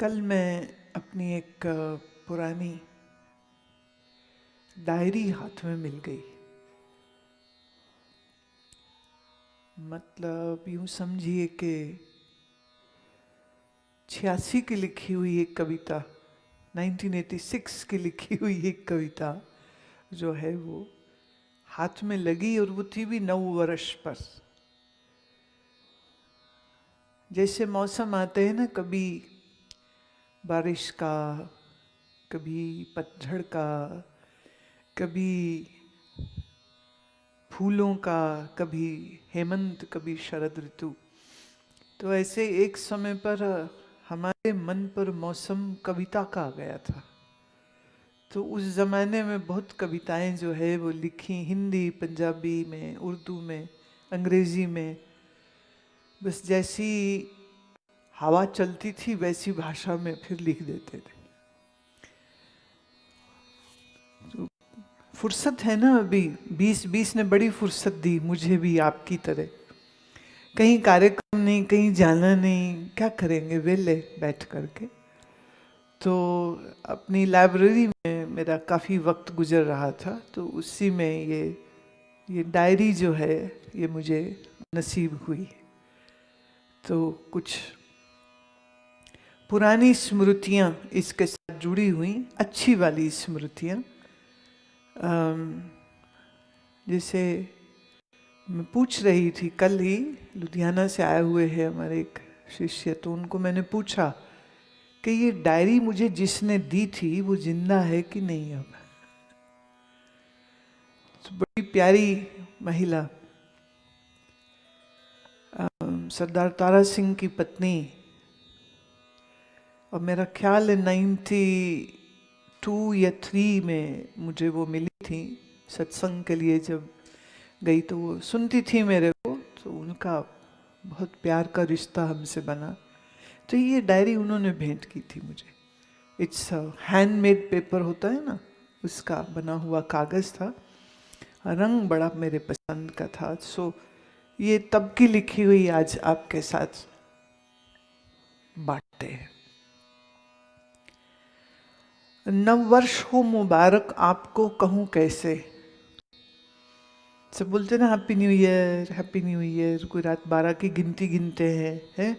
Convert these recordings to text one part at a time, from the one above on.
कल मैं अपनी एक पुरानी डायरी हाथ में मिल गई। मतलब यूं समझिए कि 86 की लिखी हुई एक कविता, 1986 की लिखी हुई एक कविता जो है वो हाथ में लगी, और वो थी भी 9 वर्ष पर। जैसे मौसम आते हैं ना, कभी बारिश का, कभी पतझड़ का, कभी फूलों का, कभी हेमंत, कभी शरद ऋतु। तो ऐसे एक समय पर हमारे मन पर मौसम कविता का आ गया था। तो उस ज़माने में बहुत कविताएं जो है वो लिखी, हिंदी, पंजाबी में, उर्दू में, अंग्रेज़ी में। बस जैसी हवा चलती थी वैसी भाषा में फिर लिख देते थे। तो फुर्सत है ना, अभी 20 ने बड़ी फुर्सत दी मुझे भी आपकी तरह। कहीं कार्यक्रम नहीं, कहीं जाना नहीं, क्या करेंगे वेले बैठ करके। तो अपनी लाइब्रेरी में मेरा काफ़ी वक्त गुजर रहा था, तो उसी में ये डायरी जो है ये मुझे नसीब हुई। तो कुछ पुरानी स्मृतियाँ इसके साथ जुड़ी हुई, अच्छी वाली स्मृतियाँ। जैसे मैं पूछ रही थी, कल ही लुधियाना से आए हुए हैं हमारे एक शिष्य, तो उनको मैंने पूछा कि ये डायरी मुझे जिसने दी थी वो जिंदा है कि नहीं अब। तो बड़ी प्यारी महिला, सरदार तारा सिंह की पत्नी, और मेरा ख्याल है 92 या 3 में मुझे वो मिली थी सत्संग के लिए। जब गई तो वो सुनती थी मेरे को, तो उनका बहुत प्यार का रिश्ता हमसे बना। तो ये डायरी उन्होंने भेंट की थी मुझे। इट्स हैंडमेड पेपर होता है ना, उसका बना हुआ कागज़ था, रंग बड़ा मेरे पसंद का था। सो ये तब की लिखी हुई आज आपके साथ बांटते हैं। नव वर्ष हो मुबारक आपको कहूँ कैसे। सब बोलते ना happy new year, happy new year. कोई रात 12 की गिनती गिनते हैं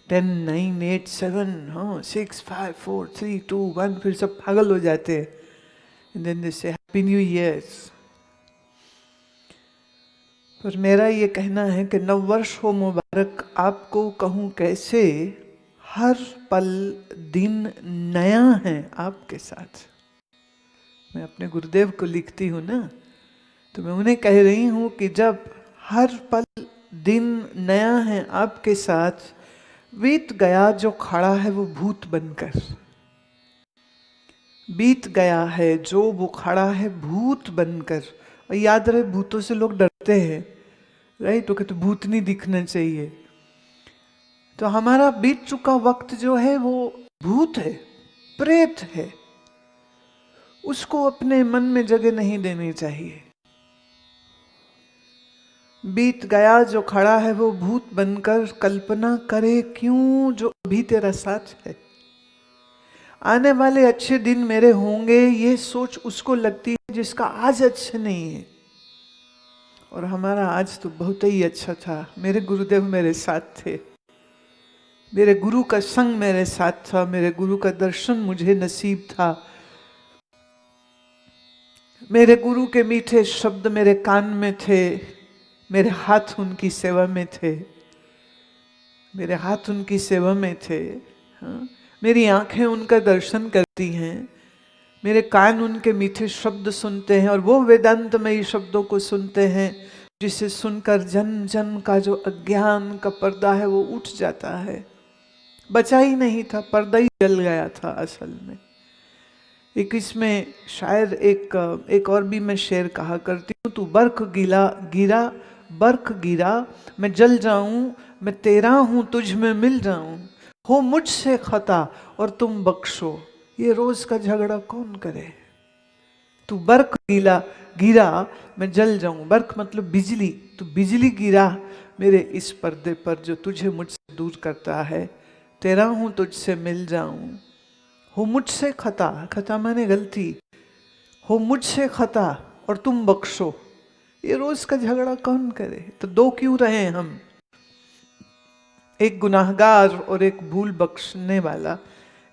10 9 8 7 6 5 4 3 2 1, फिर सब पागल हो जाते हैं। एंड देन दे से हैप्पी न्यू ईयर। पर मेरा ये कहना है कि नव वर्ष हो मुबारक आपको कहूँ कैसे, हर पल दिन नया है आपके साथ। मैं अपने गुरुदेव को लिखती हूँ ना, तो मैं उन्हें कह रही हूँ कि जब हर पल दिन नया है आपके साथ, बीत गया जो खड़ा है वो भूत बनकर। बीत गया है जो वो खड़ा है भूत बनकर। और याद रहे, भूतों से लोग डरते हैं, राइट? तो कहते भूत नहीं दिखना चाहिए। तो हमारा बीत चुका वक्त जो है वो भूत है, प्रेत है, उसको अपने मन में जगह नहीं देनी चाहिए। बीत गया जो खड़ा है वो भूत बनकर, कल्पना करे क्यों जो अभी तेरा साथ है। आने वाले अच्छे दिन मेरे होंगे ये सोच उसको लगती है जिसका आज अच्छा नहीं है। और हमारा आज तो बहुत ही अच्छा था। मेरे गुरुदेव मेरे साथ थे, मेरे गुरु का संग मेरे साथ था, मेरे गुरु का दर्शन मुझे नसीब था, मेरे गुरु के मीठे शब्द मेरे कान में थे, मेरे हाथ उनकी सेवा में थे, मेरे हाथ उनकी सेवा में थे। हाँ, मेरी आंखें उनका दर्शन करती हैं, मेरे कान उनके मीठे शब्द सुनते हैं, और वो वेदांतमयी शब्दों को सुनते हैं जिसे सुनकर जन जन का जो अज्ञान का पर्दा है वो उठ जाता है। बचा ही नहीं था, पर्दा ही जल गया था असल में। एक इसमें शायद एक और भी मैं शेर कहा करती हूँ, तू बर्फ गिला गिरा, बर्फ गिरा मैं जल जाऊं, मैं तेरा हूं तुझ में मिल जाऊं, हो मुझसे खता और तुम बख्शो, ये रोज का झगड़ा कौन करे। तू बर्फ गिला गिरा मैं जल जाऊं, बर्फ मतलब बिजली, तो बिजली गिरा मेरे इस पर्दे पर जो तुझे मुझसे दूर करता है, तेरा हूं तुझसे मिल जाऊं, हो मुझसे खता, खता माने गलती, हो मुझसे खता और तुम बख्शो। ये रोज का झगड़ा कौन करे? तो दो क्यों रहे हम, एक गुनाहगार और एक भूल बख्शने वाला,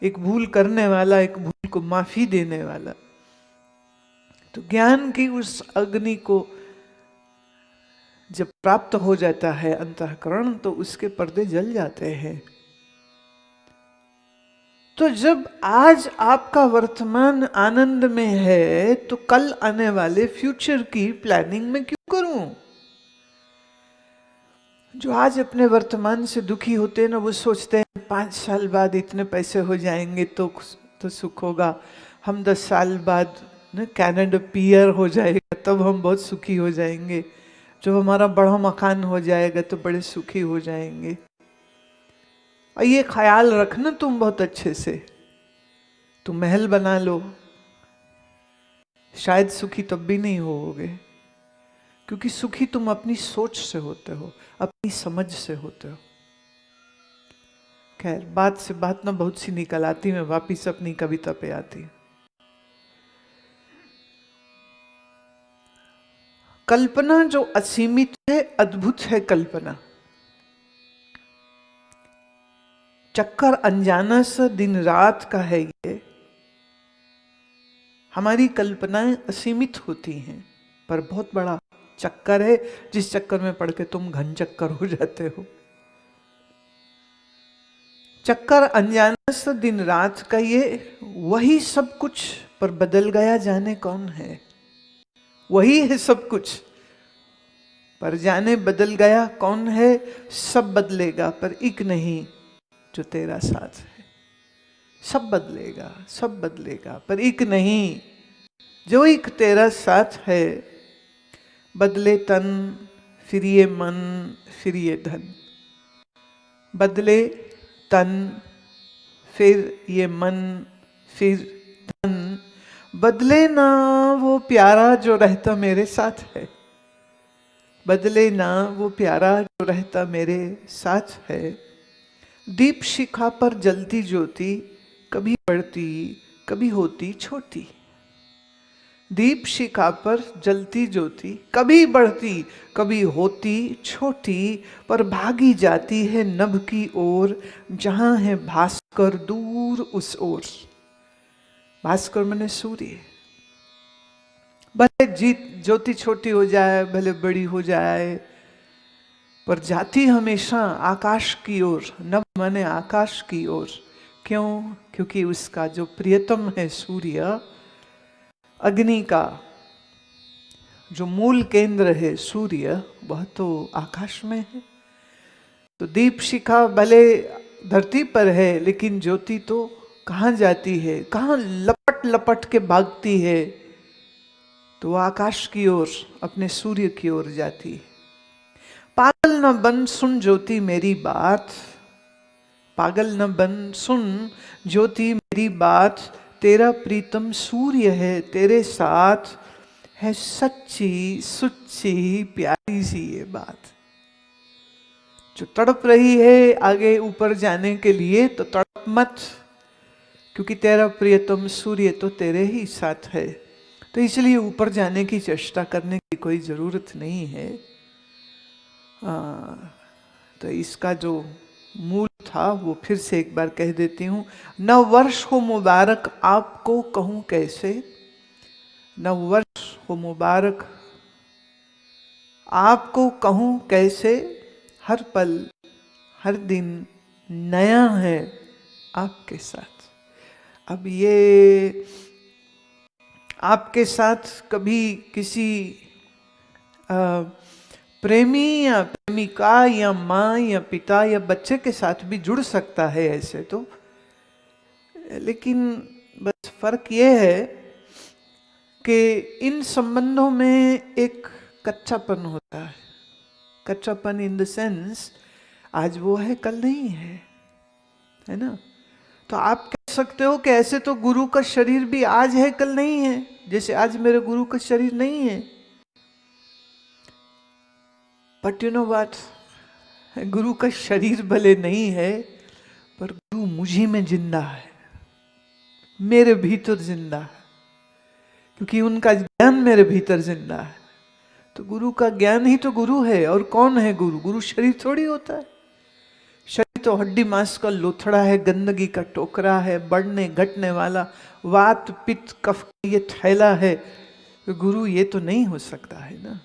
एक भूल करने वाला, एक भूल को माफी देने वाला। तो ज्ञान की उस अग्नि को जब प्राप्त हो जाता है अंतःकरण, तो उसके पर्दे जल जाते हैं। तो जब आज आपका वर्तमान आनंद में है, तो कल आने वाले फ्यूचर की प्लानिंग में क्यों करूं? जो आज अपने वर्तमान से दुखी होते हैं ना, वो सोचते हैं 5 साल बाद इतने पैसे हो जाएंगे तो सुख होगा, हम 10 साल बाद ना कनाडा पीयर हो जाएगा तब हम बहुत सुखी हो जाएंगे, जब हमारा बड़ा मकान हो जाएगा तो बड़े सुखी हो जाएंगे। और ये ख्याल रखना तुम बहुत अच्छे से, तुम महल बना लो, शायद सुखी तब भी नहीं होगे, क्योंकि सुखी तुम अपनी सोच से होते हो, अपनी समझ से होते हो। खैर, बात से बात ना बहुत सी निकल आती, मैं वापिस अपनी कविता पे आती। कल्पना जो असीमित है, अद्भुत है कल्पना। चक्कर अनजाना सा दिन रात का है ये। हमारी कल्पनाएं असीमित होती हैं, पर बहुत बड़ा चक्कर है जिस चक्कर में पड़ के तुम घन चक्कर हो जाते हो। चक्कर अनजाना सा दिन रात का ये, वही सब कुछ पर बदल गया जाने कौन है। वही है सब कुछ पर जाने बदल गया कौन है। सब बदलेगा पर एक नहीं जो तेरा साथ है। सब बदलेगा, सब बदलेगा पर एक नहीं जो एक तेरा साथ है। बदले तन फिर ये मन फिर ये धन, बदले तन फिर ये मन फिर धन, बदले ना वो प्यारा जो रहता मेरे साथ है। बदले ना वो प्यारा जो रहता मेरे साथ है। दीप शिखा पर जलती ज्योति कभी बढ़ती कभी होती छोटी। दीप शिखा पर जलती ज्योति कभी बढ़ती कभी होती छोटी, पर भागी जाती है नभ की ओर जहां है भास्कर दूर उस ओर। भास्कर माने सूर्य। भले ज्योति छोटी हो जाए, भले बड़ी हो जाए, पर जाती हमेशा आकाश की ओर। नभ माने आकाश की ओर। क्यों? क्योंकि उसका जो प्रियतम है सूर्य, अग्नि का जो मूल केंद्र है सूर्य, वह तो आकाश में है। तो दीप शिखा भले धरती पर है, लेकिन ज्योति तो कहाँ जाती है, कहाँ लपट लपट के भागती है, तो आकाश की ओर, अपने सूर्य की ओर जाती है। पागल न बन सुन ज्योति मेरी बात, पागल न बन सुन ज्योति मेरी बात, तेरा प्रीतम सूर्य है तेरे साथ है, सच्ची सुच्ची प्यारी सी ये बात। जो तड़प रही है आगे ऊपर जाने के लिए, तो तड़प मत, क्योंकि तेरा प्रियतम सूर्य तो तेरे ही साथ है। तो इसलिए ऊपर जाने की चेष्टा करने की कोई जरूरत नहीं है। तो इसका जो मूल था वो फिर से एक बार कह देती हूँ। नव वर्ष हो मुबारक आपको कहूँ कैसे, नव वर्ष हो मुबारक आपको कहूँ कैसे, हर पल हर दिन नया है आपके साथ। अब ये आपके साथ कभी किसी प्रेमी या प्रेमिका या माँ या पिता या बच्चे के साथ भी जुड़ सकता है ऐसे तो, लेकिन बस फर्क ये है कि इन संबंधों में एक कच्चापन होता है। कच्चापन इन द सेंस, आज वो है कल नहीं है ना। तो आप कह सकते हो कि ऐसे तो गुरु का शरीर भी आज है कल नहीं है, जैसे आज मेरे गुरु का शरीर नहीं है। बट यू नो व्हाट, गुरु का शरीर भले नहीं है, पर गुरु मुझी में जिंदा है, मेरे भीतर जिंदा है, क्योंकि उनका ज्ञान मेरे भीतर जिंदा है। तो गुरु का ज्ञान ही तो गुरु है। और कौन है गुरु? गुरु शरीर थोड़ी होता है। शरीर तो हड्डी मांस का लोथड़ा है, गंदगी का टोकरा है, बढ़ने घटने वाला वात पित्त कफ ये थैला है। तो गुरु ये तो नहीं हो सकता है ना।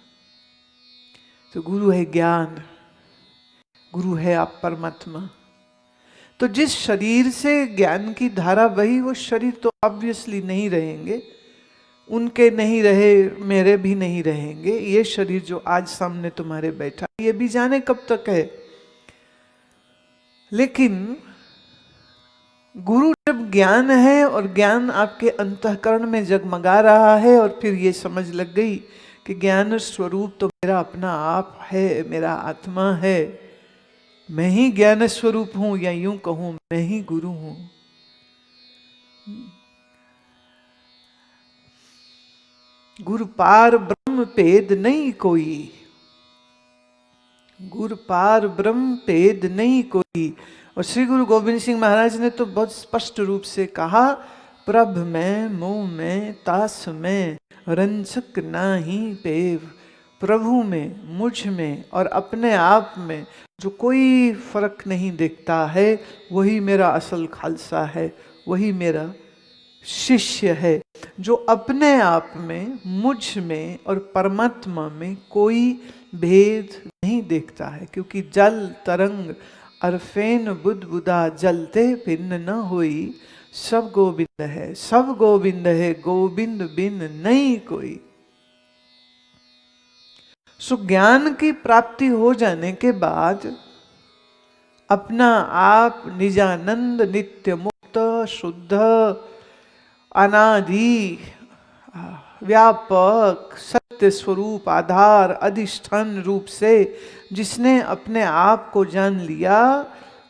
तो गुरु है ज्ञान, गुरु है आप परमात्मा। तो जिस शरीर से ज्ञान की धारा बही, वो शरीर तो ऑब्वियसली नहीं रहेंगे, उनके नहीं रहे, मेरे भी नहीं रहेंगे। ये शरीर जो आज सामने तुम्हारे बैठा, ये भी जाने कब तक है। लेकिन गुरु जब ज्ञान है और ज्ञान आपके अंतःकरण में जगमगा रहा है, और फिर ये समझ लग गई कि ज्ञान स्वरूप तो मेरा अपना आप है, मेरा आत्मा है, मैं ही ज्ञान स्वरूप हूं, या यूं कहूं मैं ही गुरु हूं। गुरु पार ब्रह्म पेद नहीं कोई, गुरु पार ब्रह्म पेद नहीं कोई। और श्री गुरु गोविंद सिंह महाराज ने तो बहुत स्पष्ट रूप से कहा, प्रभ में मोह में तास में रंजक नाही पेव। प्रभु में, मुझ में और अपने आप में जो कोई फर्क नहीं दिखता है, वही मेरा असल खालसा है, वही मेरा शिष्य है। जो अपने आप में, मुझ में और परमात्मा में कोई भेद नहीं देखता है, क्योंकि जल तरंग अरफेन बुदबुदा जलते भिन्न न होई, सब गोविंद है, सब गोविंद है, गोविंद बिन नहीं कोई। सो ज्ञान की प्राप्ति हो जाने के बाद अपना आप निजानंद नित्य मुक्त शुद्ध अनादि व्यापक सत्य स्वरूप आधार अधिष्ठान रूप से जिसने अपने आप को जान लिया,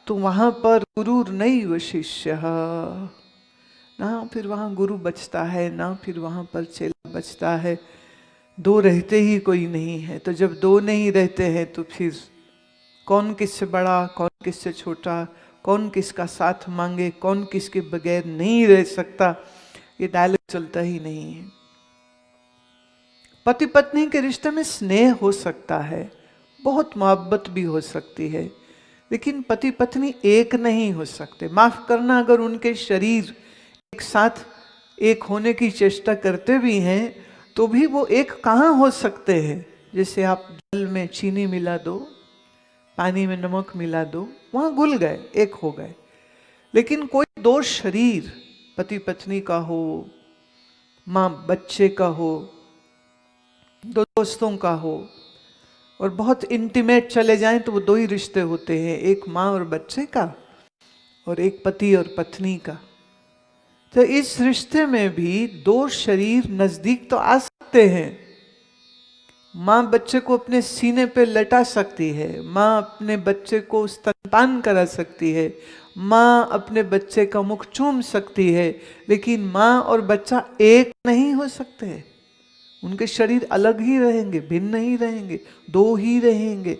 तो वहां पर गुरु नहीं व शिष्य, ना फिर वहां गुरु बचता है, ना फिर वहां पर चेला बचता है। दो रहते ही कोई नहीं है। तो जब दो नहीं रहते हैं तो फिर कौन किससे बड़ा, कौन किससे छोटा, कौन किसका साथ मांगे, कौन किसके बगैर नहीं रह सकता, ये डायलॉग चलता ही नहीं है। पति पत्नी के रिश्ते में स्नेह हो सकता है, बहुत मोहब्बत भी हो सकती है, लेकिन पति पत्नी एक नहीं हो सकते। माफ करना, अगर उनके शरीर एक साथ एक होने की चेष्टा करते भी हैं, तो भी वो एक कहाँ हो सकते हैं। जैसे आप जल में चीनी मिला दो, पानी में नमक मिला दो, वहां घुल गए, एक हो गए। लेकिन कोई दो शरीर, पति पत्नी का हो, माँ बच्चे का हो, दो दोस्तों का हो, और बहुत इंटीमेट चले जाएं तो वो दो ही रिश्ते होते हैं, एक माँ और बच्चे का और एक पति और पत्नी का। तो इस रिश्ते में भी दो शरीर नजदीक तो आ सकते हैं। माँ बच्चे को अपने सीने पे लटा सकती है, माँ अपने बच्चे को स्तनपान करा सकती है, माँ अपने बच्चे का मुख चूम सकती है, लेकिन माँ और बच्चा एक नहीं हो सकते। उनके शरीर अलग ही रहेंगे, भिन्न ही रहेंगे, दो ही रहेंगे।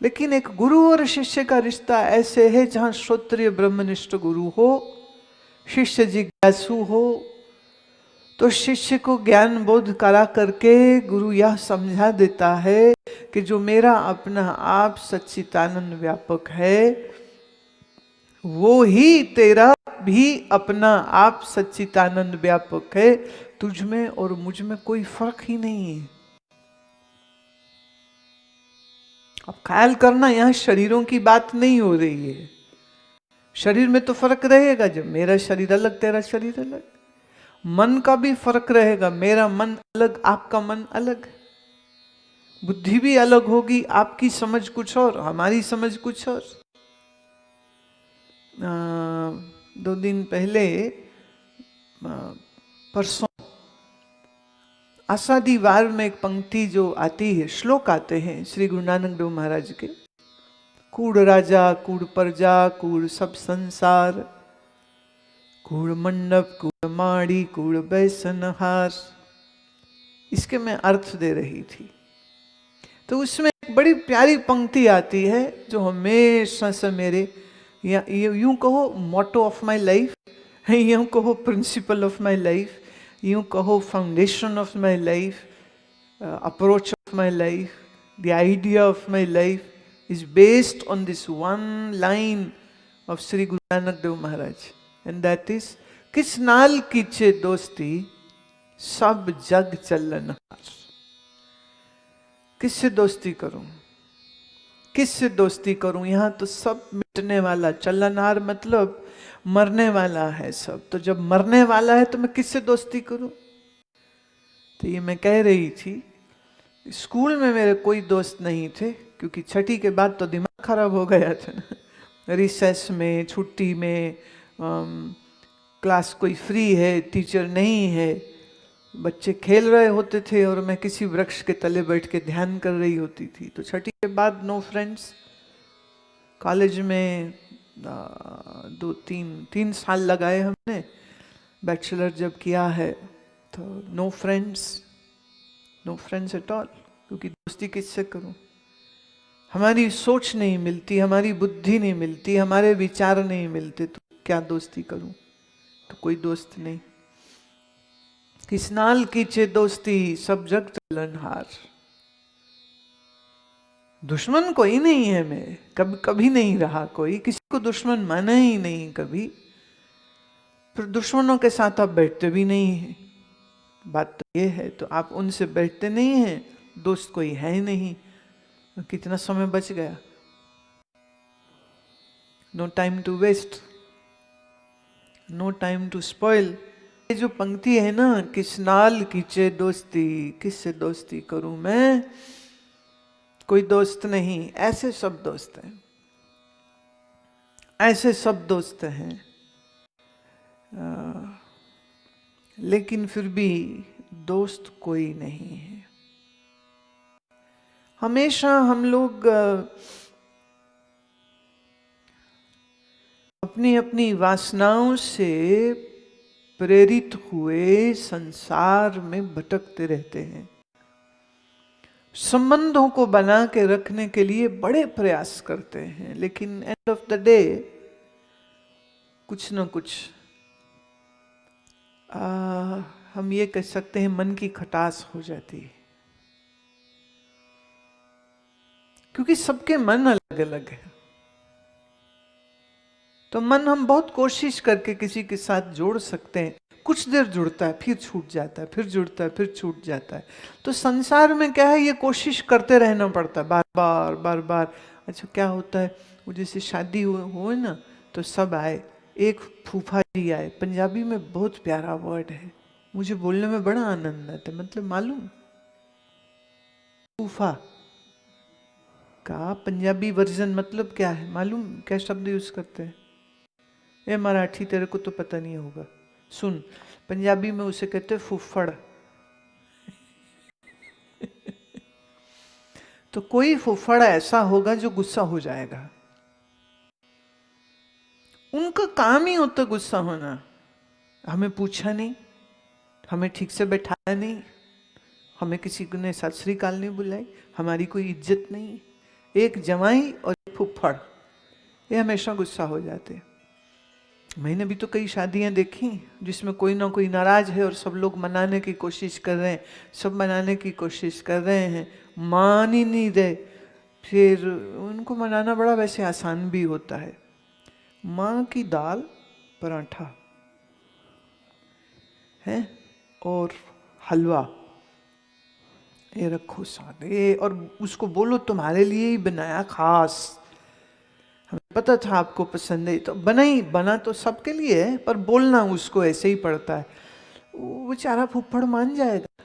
लेकिन एक गुरु और शिष्य का रिश्ता ऐसे है जहां श्रोत्रिय ब्रह्मनिष्ठ गुरु हो, शिष्य जिज्ञासु हो, तो शिष्य को ज्ञान बोध करा करके गुरु यह समझा देता है कि जो मेरा अपना आप सच्चिदानंद व्यापक है, वो ही तेरा भी अपना आप सच्चिदानंद व्यापक है। तुझ में और मुझ में कोई फर्क ही नहीं है। अब ख्याल करना, यहां शरीरों की बात नहीं हो रही है। शरीर में तो फर्क रहेगा, जब मेरा शरीर अलग तेरा शरीर अलग। मन का भी फर्क रहेगा, मेरा मन अलग आपका मन अलग, बुद्धि भी अलग होगी, आपकी समझ कुछ और हमारी समझ कुछ और। 2 दिन पहले, परसों आषाढ़ी वार में एक पंक्ति जो आती है, श्लोक आते हैं श्री गुरु नानक देव महाराज के, कूड़ राजा कूड़ प्रजा कूड़ सब संसार, कूड़ मंडप कूड़ माड़ी कूड़ बैसनहार। इसके मैं अर्थ दे रही थी, तो उसमें एक बड़ी प्यारी पंक्ति आती है जो हमेशा से मेरे या यूं कहो मोटो ऑफ माई लाइफ, यूं कहो प्रिंसिपल ऑफ माई लाइफ, यूं कहो foundation of my life, approach of my life, the idea of my life is based on this one line of Sri Guru Nanak Dev Maharaj, and that is, किस नाल कीचे दोस्ती सब जग चलन हार। किससे दोस्ती करूं, किससे दोस्ती करूं? यहां तो सब मिटने वाला, चलनहार मतलब मरने वाला है सब। तो जब मरने वाला है तो मैं किससे दोस्ती करूं? तो ये मैं कह रही थी, स्कूल में मेरे कोई दोस्त नहीं थे, क्योंकि छठी के बाद तो दिमाग खराब हो गया था ना। रिसेस में, छुट्टी में, क्लास कोई फ्री है, टीचर नहीं है, बच्चे खेल रहे होते थे और मैं किसी वृक्ष के तले बैठ के ध्यान कर रही होती थी। तो छठी के बाद नो फ्रेंड्स। कॉलेज में 2-3 साल लगाए हमने, बैचलर जब किया है, तो no friends, no friends at all. क्योंकि दोस्ती किससे करूं? हमारी सोच नहीं मिलती, हमारी बुद्धि नहीं मिलती, हमारे विचार नहीं मिलते, तो क्या दोस्ती करूं? तो कोई दोस्त नहीं। किस नाल कीचे दोस्ती सब जग चलनहार। दुश्मन कोई नहीं है, मैं कभी नहीं रहा कोई, किसी को दुश्मन माना ही नहीं कभी। फिर दुश्मनों के साथ आप बैठते भी नहीं हैं, बात तो ये है। तो आप उनसे बैठते नहीं हैं, दोस्त कोई है ही नहीं, कितना समय बच गया। No time to waste, no time to spoil. ये जो पंक्ति है ना, किस नाल कीचे दोस्ती, किससे दोस्ती करूं मैं? कोई दोस्त नहीं। ऐसे सब दोस्त हैं, ऐसे सब दोस्त हैं, लेकिन फिर भी दोस्त कोई नहीं है। हमेशा हम लोग अपनी अपनी वासनाओं से प्रेरित हुए संसार में भटकते रहते हैं। संबंधों को बना के रखने के लिए बड़े प्रयास करते हैं, लेकिन एंड ऑफ द डे कुछ न कुछ हम ये कह सकते हैं मन की खटास हो जाती है। क्योंकि सबके मन अलग अलग है। तो मन हम बहुत कोशिश करके किसी के साथ जोड़ सकते हैं, कुछ देर जुड़ता है, फिर छूट जाता है, फिर जुड़ता है, फिर छूट जाता है। तो संसार में क्या है, ये कोशिश करते रहना पड़ता है बार बार बार बार। अच्छा क्या होता है, वो जैसे शादी हो ना, तो सब आए, एक फूफा जी आए। पंजाबी में बहुत प्यारा वर्ड है, मुझे बोलने में बड़ा आनंद आता है। मतलब मालूम, फूफा का पंजाबी वर्जन मतलब क्या है मालूम? क्या शब्द यूज करते हैं? ये मराठी तेरे को तो पता नहीं होगा, सुन। पंजाबी में उसे कहते हैं फुफ्फड़। तो कोई फुफ्फड़ ऐसा होगा जो गुस्सा हो जाएगा। उनका काम ही होता गुस्सा होना। हमें पूछा नहीं, हमें ठीक से बैठाया नहीं, हमें किसी ने सत श्री अकाल नहीं बुलाई, हमारी कोई इज्जत नहीं। एक जमाई और एक फुफ्फड़, ये हमेशा गुस्सा हो जाते। मैंने भी तो कई शादियां देखी जिसमें कोई ना कोई नाराज है और सब लोग मनाने की कोशिश कर रहे हैं, सब मनाने की कोशिश कर रहे हैं, मान ही नहीं रहे। फिर उनको मनाना बड़ा वैसे आसान भी होता है। माँ की दाल पराठा है और हलवा, ये रखो साथ, ये, और उसको बोलो तुम्हारे लिए ही बनाया खास, हमें पता था आपको पसंद है, तो बना तो सबके लिए है, पर बोलना उसको ऐसे ही पड़ता है। वो बेचारा फुफ्फड़ मान जाएगा,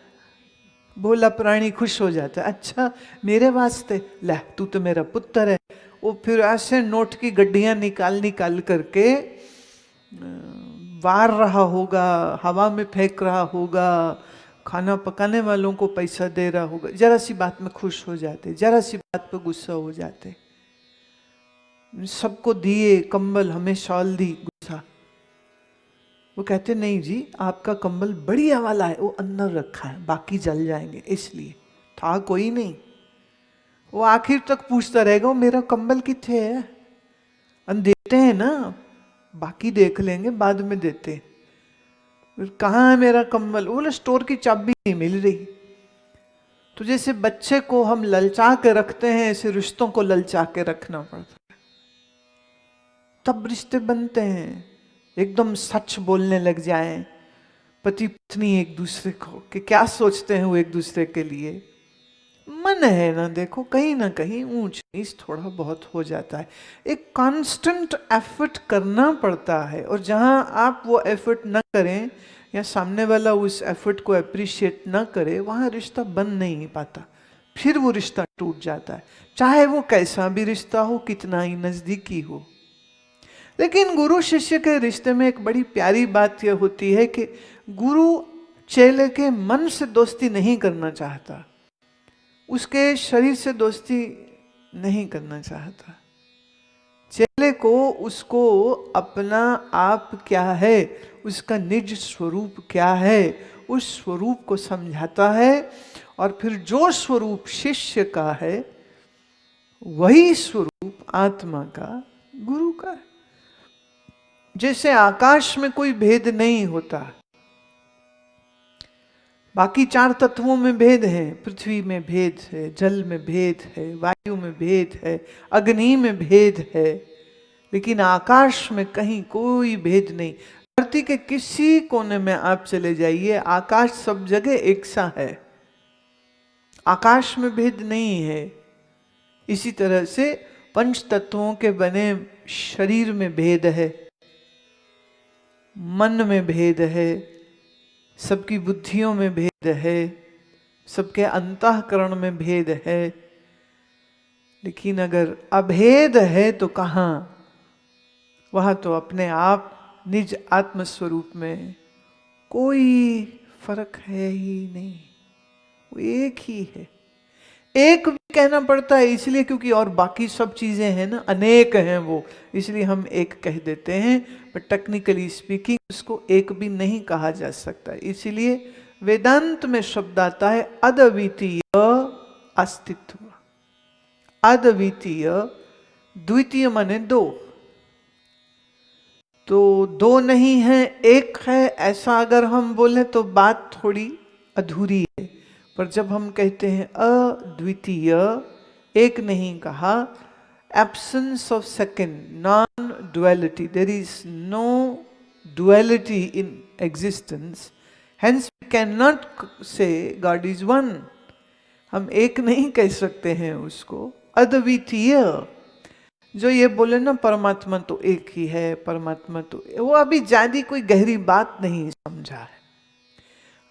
भोला प्राणी खुश हो जाता है। अच्छा मेरे वास्ते, ले तू तो मेरा पुत्र है। वो फिर ऐसे नोट की गड्डियां निकाल करके वार रहा होगा, हवा में फेंक रहा होगा, खाना पकाने वालों को पैसा दे रहा होगा। जरा सी बात में खुश हो जाते, जरा सी बात पे गुस्सा हो जाते। सबको दिए कंबल, हमें शॉल दी, गुस्सा। वो कहते नहीं जी आपका कंबल बढ़िया वाला है, वो अंदर रखा है, बाकी जल जाएंगे, इसलिए। था कोई नहीं। वो आखिर तक पूछता रहेगा वो मेरा कंबल किथे है, देते हैं ना, बाकी देख लेंगे, बाद में देते हैं। फिर कहाँ है मेरा कंबल, बोले स्टोर की चाबी नहीं मिल रही। तो जैसे बच्चे को हम ललचा के रखते हैं, ऐसे रिश्तों को ललचा के रखना पड़ता है, तब रिश्ते बनते हैं। एकदम सच बोलने लग जाएं पति पत्नी एक दूसरे को, कि क्या सोचते हैं वो एक दूसरे के लिए। मन है ना, देखो कहीं ना कहीं ऊंच नीच थोड़ा बहुत हो जाता है, एक कांस्टेंट एफर्ट करना पड़ता है। और जहां आप वो एफर्ट ना करें या सामने वाला उस एफर्ट को अप्रिशिएट ना करे, वहां रिश्ता बन नहीं पाता, फिर वो रिश्ता टूट जाता है, चाहे वो कैसा भी रिश्ता हो, कितना ही नजदीकी हो। लेकिन गुरु शिष्य के रिश्ते में एक बड़ी प्यारी बात यह होती है कि गुरु चेले के मन से दोस्ती नहीं करना चाहता, उसके शरीर से दोस्ती नहीं करना चाहता। चेले को उसको अपना आप क्या है, उसका निज स्वरूप क्या है, उस स्वरूप को समझाता है। और फिर जो स्वरूप शिष्य का है, वही स्वरूप आत्मा का, गुरु का है। जैसे आकाश में कोई भेद नहीं होता, बाकी 4 तत्वों में भेद है, पृथ्वी में भेद है, जल में भेद है, वायु में भेद है, अग्नि में भेद है, लेकिन आकाश में कहीं कोई भेद नहीं। धरती के किसी कोने में आप चले जाइए, आकाश सब जगह एक सा है, आकाश में भेद नहीं है। इसी तरह से 5 तत्वों के बने शरीर में भेद है, मन में भेद है, सबकी बुद्धियों में भेद है, सबके अंतःकरण में भेद है। लेकिन अगर अभेद है तो कहाँ, वहां तो अपने आप निज आत्म स्वरूप में कोई फर्क है ही नहीं, वो एक ही है। एक भी कहना पड़ता है इसलिए क्योंकि और बाकी सब चीजें हैं ना, अनेक हैं वो, इसलिए हम एक कह देते हैं, पर टेक्निकली स्पीकिंग उसको एक भी नहीं कहा जा सकता। इसलिए वेदांत में शब्द आता है अद्वितीय अस्तित्व। अद्वितीय, द्वितीय माने 2, तो 2 नहीं है, एक है, ऐसा अगर हम बोले तो बात थोड़ी अधूरी है। पर जब हम कहते हैं अद्वितीय, एक नहीं कहा, absence of second, non duality, there is no duality in existence, hence we can not say God is one. हम एक नहीं कह सकते हैं उसको, अद्वितीय। जो ये बोले ना परमात्मा तो एक ही है, परमात्मा तो, वो अभी ज्यादा कोई गहरी बात नहीं समझा है।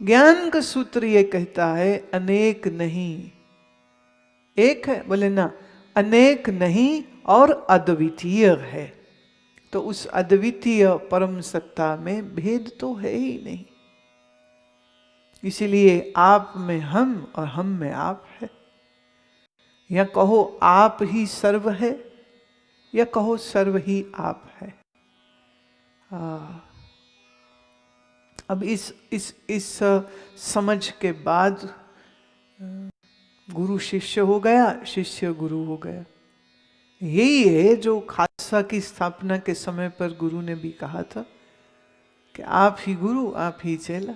ज्ञान का सूत्र ये कहता है अनेक नहीं, एक है, बोले ना अनेक नहीं और अद्वितीय है। तो उस अद्वितीय परम सत्ता में भेद तो है ही नहीं। इसीलिए आप में हम और हम में आप है, या कहो आप ही सर्व है, या कहो सर्व ही आप है। अब इस समझ के बाद गुरु शिष्य हो गया, शिष्य गुरु हो गया। यही है जो खालसा की स्थापना के समय पर गुरु ने भी कहा था कि आप ही गुरु, आप ही चेला।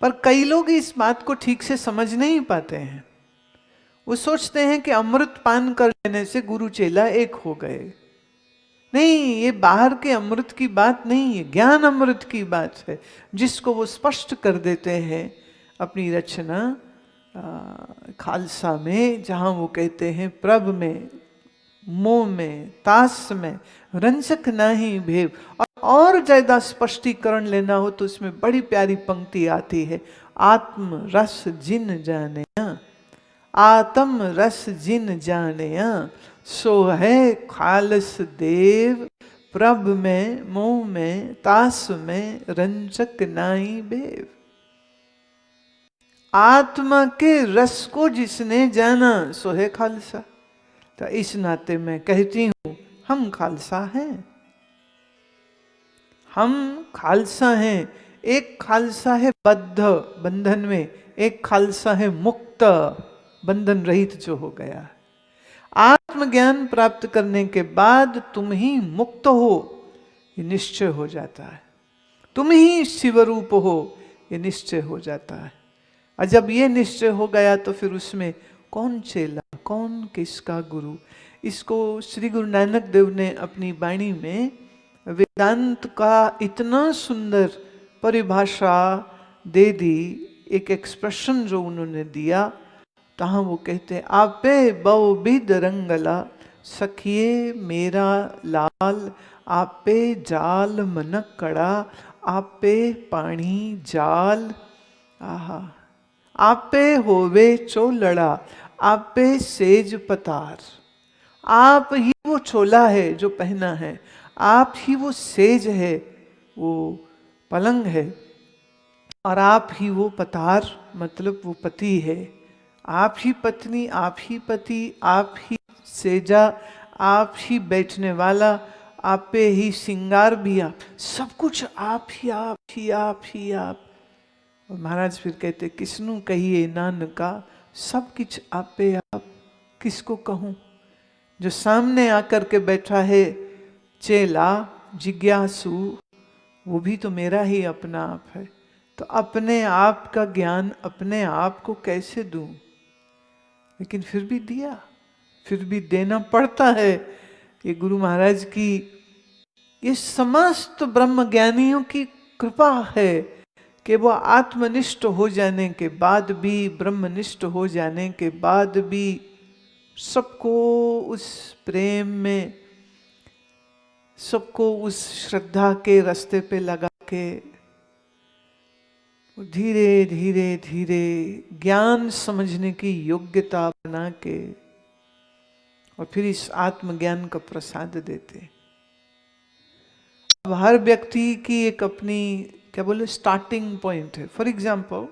पर कई लोग इस बात को ठीक से समझ नहीं पाते हैं। वो सोचते हैं कि अमृत पान कर लेने से गुरु चेला एक हो गए। नहीं, ये बाहर के अमृत की बात नहीं है, ज्ञान अमृत की बात है, जिसको वो स्पष्ट कर देते हैं अपनी रचना खालसा में, जहां वो कहते हैं प्रभ में, मोह में, तास में रंजक नाही भेव। और ज्यादा स्पष्टीकरण लेना हो तो उसमें बड़ी प्यारी पंक्ति आती है, आत्म रस जिन जाने, आत्म रस जिन जाने, सो है खालस देव, प्रभ में, मोह में, तास में रंजक नाई बेव। आत्मा के रस को जिसने जाना सो है खालसा। तो इस नाते मैं कहती हूं हम खालसा हैं, हम खालसा हैं। एक खालसा है बद्ध, बंधन में, एक खालसा है मुक्त, बंधन रहित जो हो गया। आत्मज्ञान प्राप्त करने के बाद तुम ही मुक्त हो, ये निश्चय हो जाता है। तुम ही शिवरूप हो, ये निश्चय हो जाता है। और जब ये निश्चय हो गया तो फिर उसमें कौन चेला, कौन किसका गुरु। इसको श्री गुरु नानक देव ने अपनी वाणी में वेदांत का इतना सुंदर परिभाषा दे दी, एक एक्सप्रेशन जो उन्होंने दिया, तहाँ वो कहते आपे बहुविध रंगला सखिए मेरा लाल, आपे जाल मनक कड़ा, आपे पानी जाल। आहा, आपे होवे चोलड़ा, आपे सेज पतार। आप ही वो चोला है जो पहना है, आप ही वो सेज है, वो पलंग है, और आप ही वो पतार मतलब वो पति है। आप ही पत्नी, आप ही पति, आप ही सेजा, आप ही बैठने वाला, आप पे ही सिंगार भी आप, सब कुछ आप ही आप ही आप ही आप। और महाराज फिर कहते किसनु कहिए नानका, सब कुछ आप पे आप, किसको कहूँ। जो सामने आकर के बैठा है चेला जिज्ञासु, वो भी तो मेरा ही अपना आप है। तो अपने आप का ज्ञान अपने आप को कैसे दूं, लेकिन फिर भी दिया, फिर भी देना पड़ता है। ये गुरु महाराज की, ये समस्त ब्रह्म ज्ञानियों की कृपा है कि वो आत्मनिष्ठ हो जाने के बाद भी, ब्रह्मनिष्ठ हो जाने के बाद भी सबको उस प्रेम में, सबको उस श्रद्धा के रास्ते पे लगा के धीरे धीरे धीरे ज्ञान समझने की योग्यता बना के और फिर इस आत्मज्ञान का प्रसाद देते। अब हर व्यक्ति की एक अपनी क्या बोले स्टार्टिंग पॉइंट है। फॉर एग्जाम्पल,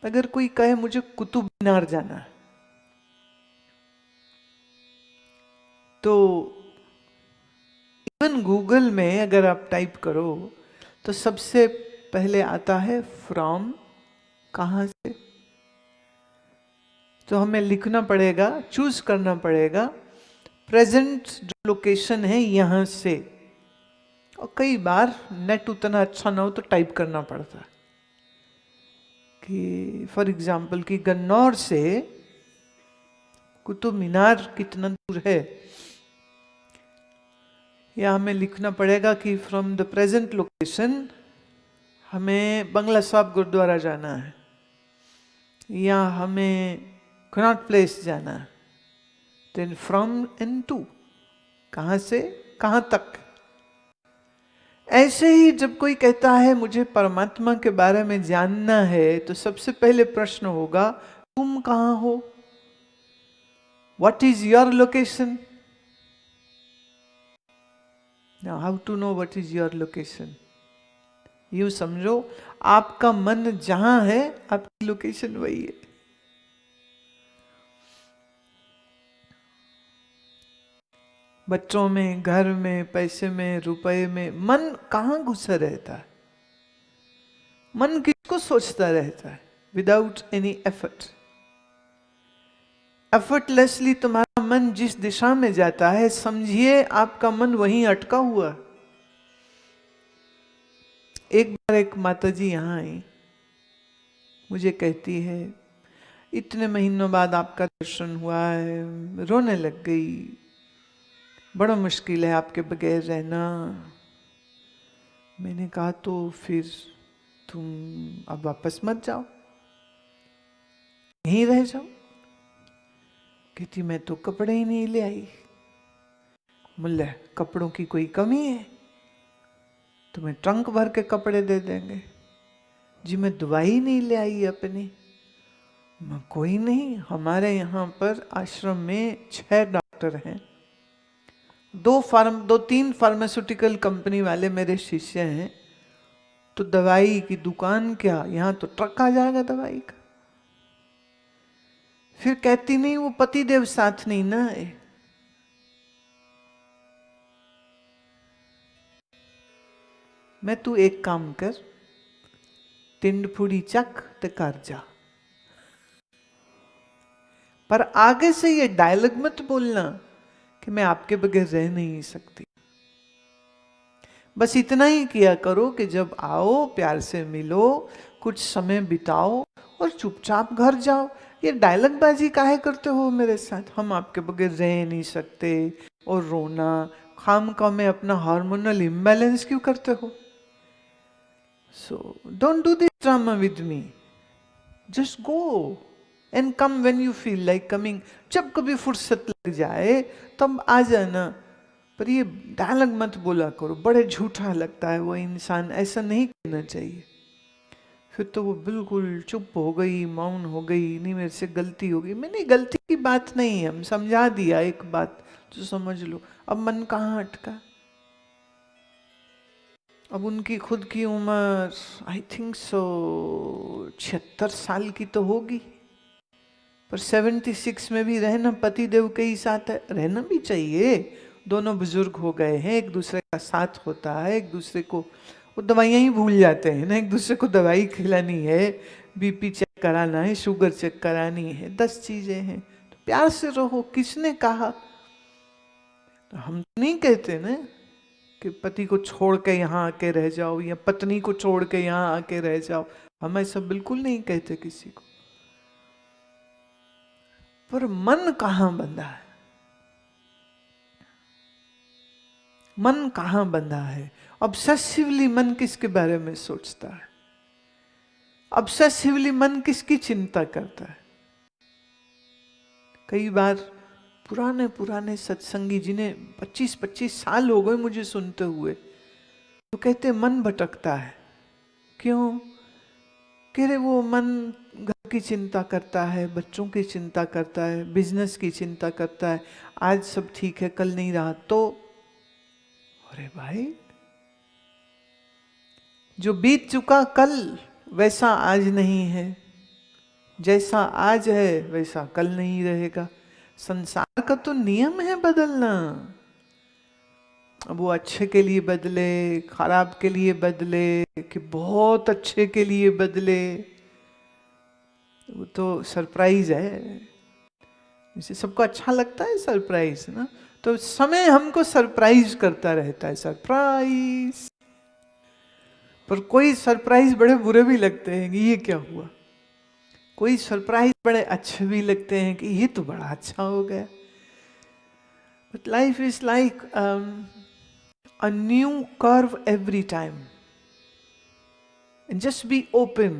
अगर कोई कहे मुझे कुतुब मीनार जाना है, तो इवन गूगल में अगर आप टाइप करो तो सबसे पहले आता है फ्रॉम, कहाँ से। तो हमें लिखना पड़ेगा, चूज करना पड़ेगा प्रेजेंट जो लोकेशन है यहां से। और कई बार नेट उतना अच्छा ना हो तो टाइप करना पड़ता है कि फॉर एग्जाम्पल कि गन्नौर से कुतुब मीनार कितना दूर है, या हमें लिखना पड़ेगा कि फ्रॉम द प्रेजेंट लोकेशन हमें बंगला साहब गुरुद्वारा जाना है, या हमें कनॉट प्लेस जाना है। देन फ्रॉम एंड टू, कहाँ से कहाँ तक। ऐसे ही जब कोई कहता है मुझे परमात्मा के बारे में जानना है, तो सबसे पहले प्रश्न होगा तुम कहाँ हो, what is your location. Now how to know what is your location. यूं समझो आपका मन जहां है आपकी लोकेशन वही है। बच्चों में, घर में, पैसे में, रुपए में मन कहां घुसा रहता है। मन किसको सोचता रहता है विदाउट एनी एफर्ट। एफर्टलेसली तुम्हारा मन जिस दिशा में जाता है, समझिए आपका मन वहीं अटका हुआ। एक बार एक माता जी यहां आई, मुझे कहती है इतने महीनों बाद आपका दर्शन हुआ है, रोने लग गई, बड़ा मुश्किल है आपके बगैर रहना। मैंने कहा तो फिर तुम अब वापस मत जाओ, यहीं रह जाओ। कहती मैं तो कपड़े ही नहीं ले आई। मुल्ला कपड़ों की कोई कमी है, तुम्हें ट्रंक भर के कपड़े दे देंगे। जी मैं दवाई नहीं ले आई अपनी। कोई नहीं, हमारे यहाँ पर आश्रम में 6 डॉक्टर हैं, 2-3 फार्मास्यूटिकल कंपनी वाले मेरे शिष्य हैं, तो दवाई की दुकान क्या, यहाँ तो ट्रक आ जाएगा दवाई का। फिर कहती नहीं वो पतिदेव साथ नहीं ना है। मैं तू एक काम कर, टिंड फुड़ी चक ते कर जा। पर आगे से ये डायलॉग मत बोलना कि मैं आपके बगैर रह नहीं सकती। बस इतना ही किया करो कि जब आओ प्यार से मिलो, कुछ समय बिताओ और चुपचाप घर जाओ। ये डायलॉग बाजी काहे करते हो मेरे साथ, हम आपके बगैर रह नहीं सकते, और रोना खामखा में अपना हार्मोनल इम्बैलेंस क्यों करते हो? So don't do this drama with me, just go and come when you feel like coming. जब कभी फुर्सत लग जाए तब आ जाना, पर ये डायलॉग मत बोला करो, बड़े झूठा लगता है वो इंसान, ऐसा नहीं करना चाहिए। फिर तो वो बिल्कुल चुप हो गई, मौन हो गई, नहीं मेरे से गलती हो गई। मैंने गलती की बात नहीं है, हम समझा दिया एक बात तो समझ लो। अब मन कहाँ अटका? अब उनकी खुद की उम्र आई थिंक सो 76 साल की तो होगी, पर 76 में भी रहना पति देव के ही साथ है, रहना भी चाहिए। दोनों बुजुर्ग हो गए हैं, एक दूसरे का साथ होता है, एक दूसरे को, वो दवाइयाँ ही भूल जाते हैं ना, एक दूसरे को दवाई खिलानी है, बीपी चेक कराना है, शुगर चेक करानी है, 10 चीजें हैं। तो प्यार से रहो। किसने कहा? तो हम नहीं कहते ना कि पति को छोड़ के यहाँ आके रह जाओ या पत्नी को छोड़ के यहाँ आके रह जाओ, हम ऐसा बिल्कुल नहीं कहते किसी को। पर मन कहाँ बंधा है? मन कहाँ बंधा है? ऑब्सेसिवली मन किसके बारे में सोचता है? ऑब्सेसिवली मन किसकी चिंता करता है? कई बार पुराने पुराने सत्संगी जिन्हें 25-25 साल हो गए मुझे सुनते हुए, तो कहते मन भटकता है। क्यों? कह रहे वो मन घर की चिंता करता है, बच्चों की चिंता करता है, बिजनेस की चिंता करता है, आज सब ठीक है कल नहीं रहा तो। अरे भाई, जो बीत चुका कल वैसा आज नहीं है, जैसा आज है वैसा कल नहीं रहेगा। संसार का तो नियम है बदलना। अब वो अच्छे के लिए बदले, खराब के लिए बदले, कि बहुत अच्छे के लिए बदले, वो तो सरप्राइज है। जैसे सबको अच्छा लगता है सरप्राइज ना, तो समय हमको सरप्राइज करता रहता है, सरप्राइज। पर कोई सरप्राइज बड़े बुरे भी लगते हैं कि ये क्या हुआ, कोई सरप्राइज बड़े अच्छे भी लगते हैं कि ये तो बड़ा अच्छा हो गया। But life is like a new curve every time, and just be open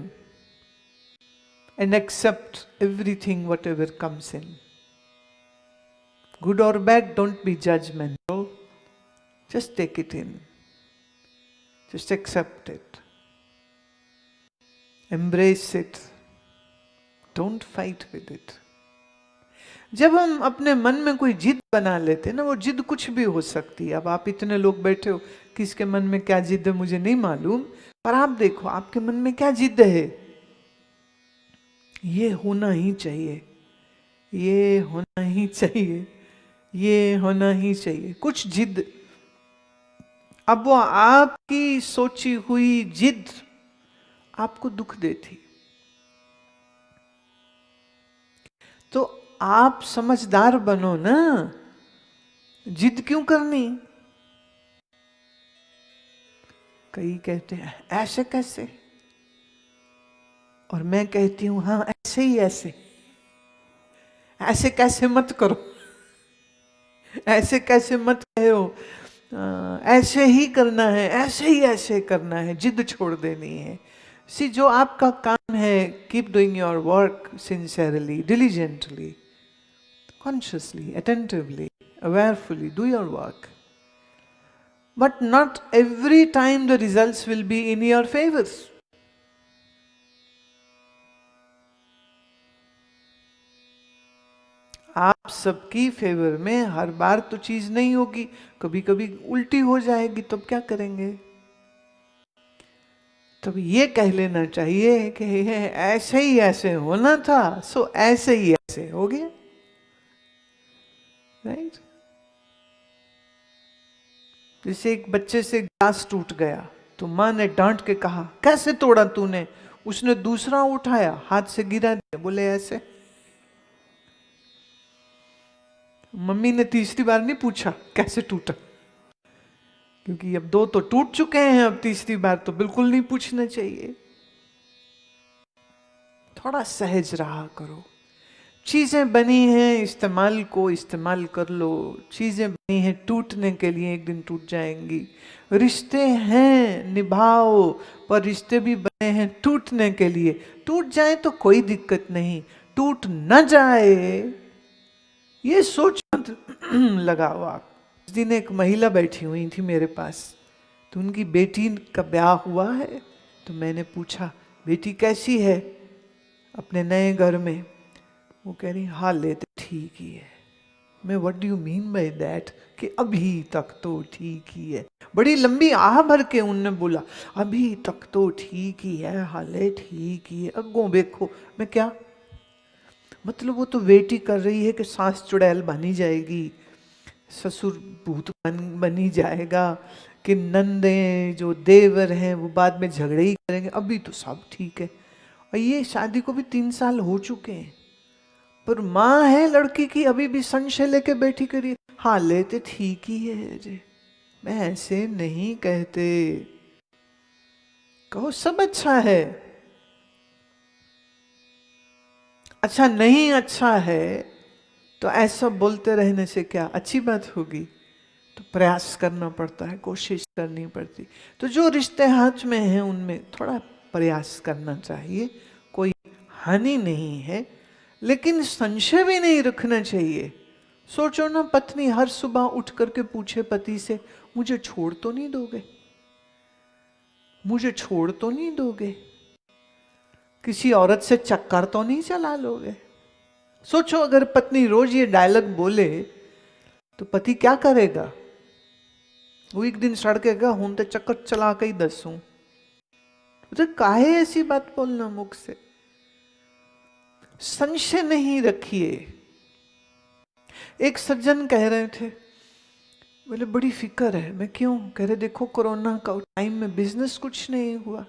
and accept everything whatever comes in, good or bad. Don't be judgmental, just take it in, just accept it, embrace it, don't fight with it. जब हम अपने मन में कोई जिद बना लेते हैं ना, वो जिद कुछ भी हो सकती है। अब आप इतने लोग बैठे हो, किसके मन में क्या जिद है मुझे नहीं मालूम, पर आप देखो आपके मन में क्या जिद है। ये होना ही चाहिए, ये होना ही चाहिए, ये होना ही चाहिए, कुछ जिद। अब वो आपकी सोची हुई जिद आपको दुख देती, तो आप समझदार बनो ना, जिद क्यों करनी? कई कहते हैं ऐसे कैसे, और मैं कहती हूं हाँ ऐसे ही ऐसे। ऐसे कैसे मत करो, ऐसे कैसे मत कहो, ऐसे ही करना है, ऐसे ही ऐसे करना है, जिद छोड़ देनी है। सी, जो आपका काम है, keep doing your work sincerely, diligently, consciously, attentively, awarefully, do your work. But not every time the results will be in your favor. आप सबकी फेवर में हर बार तो चीज नहीं होगी, कभी कभी उल्टी हो जाएगी, तब क्या करेंगे? तब ये कह लेना चाहिए कि ऐसे ही ऐसे होना था, सो ऐसे ही ऐसे हो गया। राइट? जैसे एक बच्चे से ग्लास टूट गया तो माँ ने डांट के कहा कैसे तोड़ा तूने? उसने दूसरा उठाया, हाथ से गिरा दिया, बोले ऐसे। मम्मी ने तीसरी बार नहीं पूछा कैसे टूटा, क्योंकि अब 2 तो टूट चुके हैं, अब तीसरी बार तो बिल्कुल नहीं पूछना चाहिए। थोड़ा सहज रहा करो। चीजें बनी हैं, इस्तेमाल कर लो। चीजें बनी हैं टूटने के लिए, एक दिन टूट जाएंगी। रिश्ते हैं, निभाओ, पर रिश्ते भी बने हैं टूटने के लिए। टूट जाए तो कोई दिक्कत नहीं, टूट न जाए ये सोच मत लगाओ आप। उस दिन एक महिला बैठी हुई थी मेरे पास, तो उनकी बेटी का ब्याह हुआ है। तो मैंने पूछा, बेटी कैसी है अपने नए घर में? वो कह रही हाल ले तो ठीक ही है। मैं what do you mean by that, कि अभी तक तो ठीक ही है। बड़ी लंबी आह भर के उनने बोला, अभी तक तो ठीक ही है, हाले ठीक ही है, अगो देखो। मैं क्या मतलब, वो तो वेटी कर रही है कि सास चुड़ैल बनी जाएगी, ससुर भूत बनी जाएगा, कि नंदे जो देवर हैं वो बाद में झगड़े ही करेंगे, अभी तो सब ठीक है। और ये शादी को भी 3 साल हो चुके हैं, पर माँ है लड़की की अभी भी संशय लेके बैठी करी, हाँ लेते ठीक ही है जी। मैं ऐसे नहीं कहते, कहो सब अच्छा है। अच्छा नहीं अच्छा है तो ऐसा बोलते रहने से क्या अच्छी बात होगी? तो प्रयास करना पड़ता है, कोशिश करनी पड़ती। तो जो रिश्ते हाथ में हैं उनमें थोड़ा प्रयास करना चाहिए, कोई हानि नहीं है, लेकिन संशय भी नहीं रखना चाहिए। सोचो ना, पत्नी हर सुबह उठ करके पूछे पति से, मुझे छोड़ तो नहीं दोगे, मुझे छोड़ तो नहीं दोगे, किसी औरत से चक्कर तो नहीं चला लोगे। सोचो अगर पत्नी रोज ये डायलॉग बोले तो पति क्या करेगा? वो एक दिन सड़केगा, हूं तो चक्कर चला के ही दसूं। तो काहे ऐसी बात बोलना मुख से? संशय नहीं रखिए। एक सज्जन कह रहे थे, बोले बड़ी फिक्र है। मैं क्यों? कह रहे देखो कोरोना का टाइम में बिजनेस कुछ नहीं हुआ।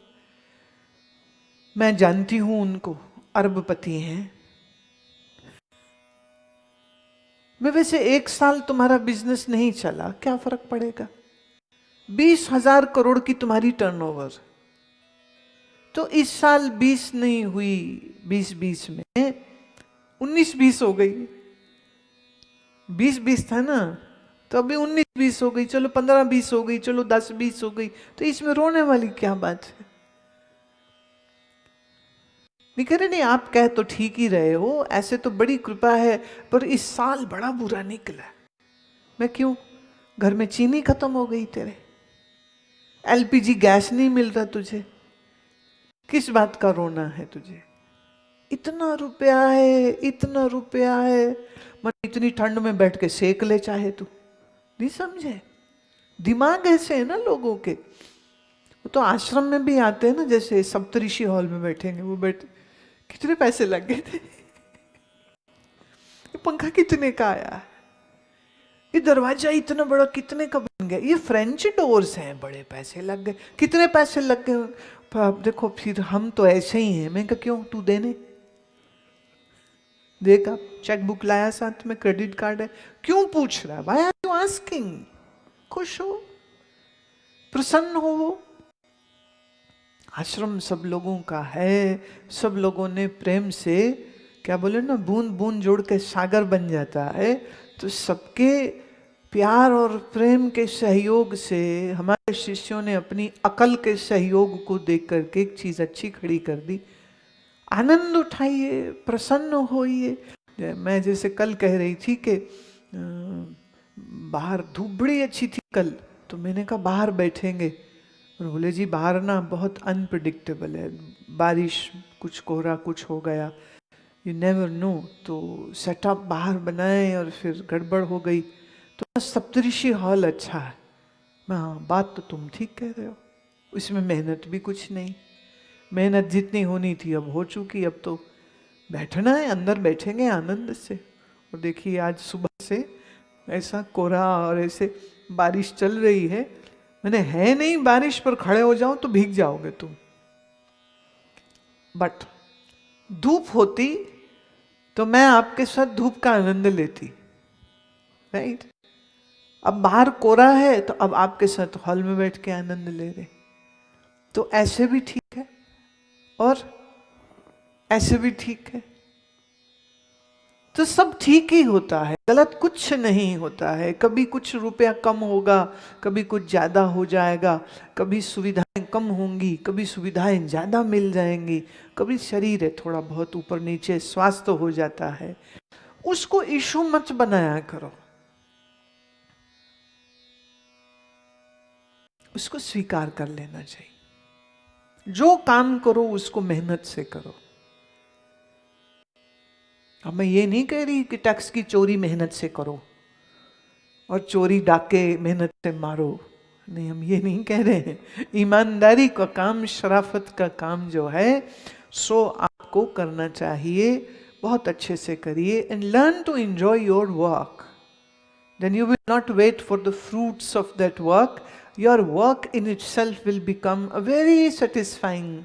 मैं जानती हूं उनको, अरबपति हैं। मैं वैसे 1 साल तुम्हारा बिजनेस नहीं चला, क्या फर्क पड़ेगा? 20,000 करोड़ की तुम्हारी टर्नओवर, तो इस साल 20 नहीं हुई, 20 में 19-20 हो गई। 20 था ना, तो अभी 19-20 हो गई, चलो 15-20 हो गई, चलो 10-20 हो गई, तो इसमें रोने वाली क्या बात है? नहीं कह रहे नहीं, आप कह तो ठीक ही रहे हो, ऐसे तो बड़ी कृपा है, पर इस साल बड़ा बुरा निकला। मैं क्यों? घर में चीनी खत्म हो गई तेरे, एलपीजी गैस नहीं मिल रहा तुझे, किस बात का रोना है तुझे? इतना रुपया है, इतना रुपया है, मन इतनी ठंड में बैठ के सेक ले चाहे तू। नहीं समझे? दिमाग ऐसे है ना लोगों के। वो तो आश्रम में भी आते हैं ना, जैसे सप्तऋषि हॉल में बैठेंगे, वो बैठे, कितने पैसे लग गए थे, ये पंखा कितने का आया, ये दरवाजा इतना बड़ा कितने का बन गया, ये फ्रेंच डोर्स हैं, बड़े पैसे लग गए, कितने पैसे लग गए। देखो फिर हम तो ऐसे ही हैं। मैं कहा क्यों, तू देने देख, आप चेक बुक लाया साथ में, क्रेडिट कार्ड है, क्यों पूछ रहा है? Why are you asking? खुश हो, प्रसन्न हो। वो आश्रम सब लोगों का है, सब लोगों ने प्रेम से, क्या बोले ना, बूंद बूंद जोड़ के सागर बन जाता है। तो सबके प्यार और प्रेम के सहयोग से हमारे शिष्यों ने अपनी अकल के सहयोग को देख करके एक चीज अच्छी खड़ी कर दी। आनंद उठाइए, प्रसन्न होइए। मैं जैसे कल कह रही थी कि बाहर धूप बड़ी अच्छी थी कल, तो मैंने कहा बाहर बैठेंगे, और बोले जी बाहर ना बहुत अनप्रिडिक्टेबल है, बारिश, कुछ कोहरा, कुछ हो गया, यू नेवर नो। तो सेटअप बाहर बनाए और फिर गड़बड़ हो गई। तो सप्तऋषि हॉल अच्छा है। मैं हाँ, बात तो तुम ठीक कह रहे हो, इसमें मेहनत भी कुछ नहीं, मेहनत जितनी होनी थी अब हो चुकी, अब तो बैठना है, अंदर बैठेंगे आनंद से। और देखिए आज सुबह से ऐसा कोहरा और ऐसे बारिश चल रही है, मैंने है नहीं बारिश पर खड़े हो जाओ तो भीग जाओगे तुम, बट धूप होती तो मैं आपके साथ धूप का आनंद लेती। राइट। अब बाहर कोरा है तो अब आपके साथ हॉल में बैठ के आनंद ले रहे, तो ऐसे भी ठीक है और ऐसे भी ठीक है। तो सब ठीक ही होता है, गलत कुछ नहीं होता है। कभी कुछ रुपया कम होगा, कभी कुछ ज्यादा हो जाएगा, कभी सुविधाएं कम होंगी, कभी सुविधाएं ज्यादा मिल जाएंगी, कभी शरीर है थोड़ा बहुत ऊपर नीचे, स्वास्थ्य हो जाता है। उसको इशू मत बनाया करो, उसको स्वीकार कर लेना चाहिए। जो काम करो उसको मेहनत से करो। अब मैं ये नहीं कह रही कि टैक्स की चोरी मेहनत से करो और चोरी डाके मेहनत से मारो, नहीं, हम ये नहीं कह रहे हैं। ईमानदारी का काम, शराफत का काम जो है सो आपको करना चाहिए, बहुत अच्छे से करिए। And learn to enjoy your work, then you will not wait for the fruits of that work. Your work in itself will become a very satisfying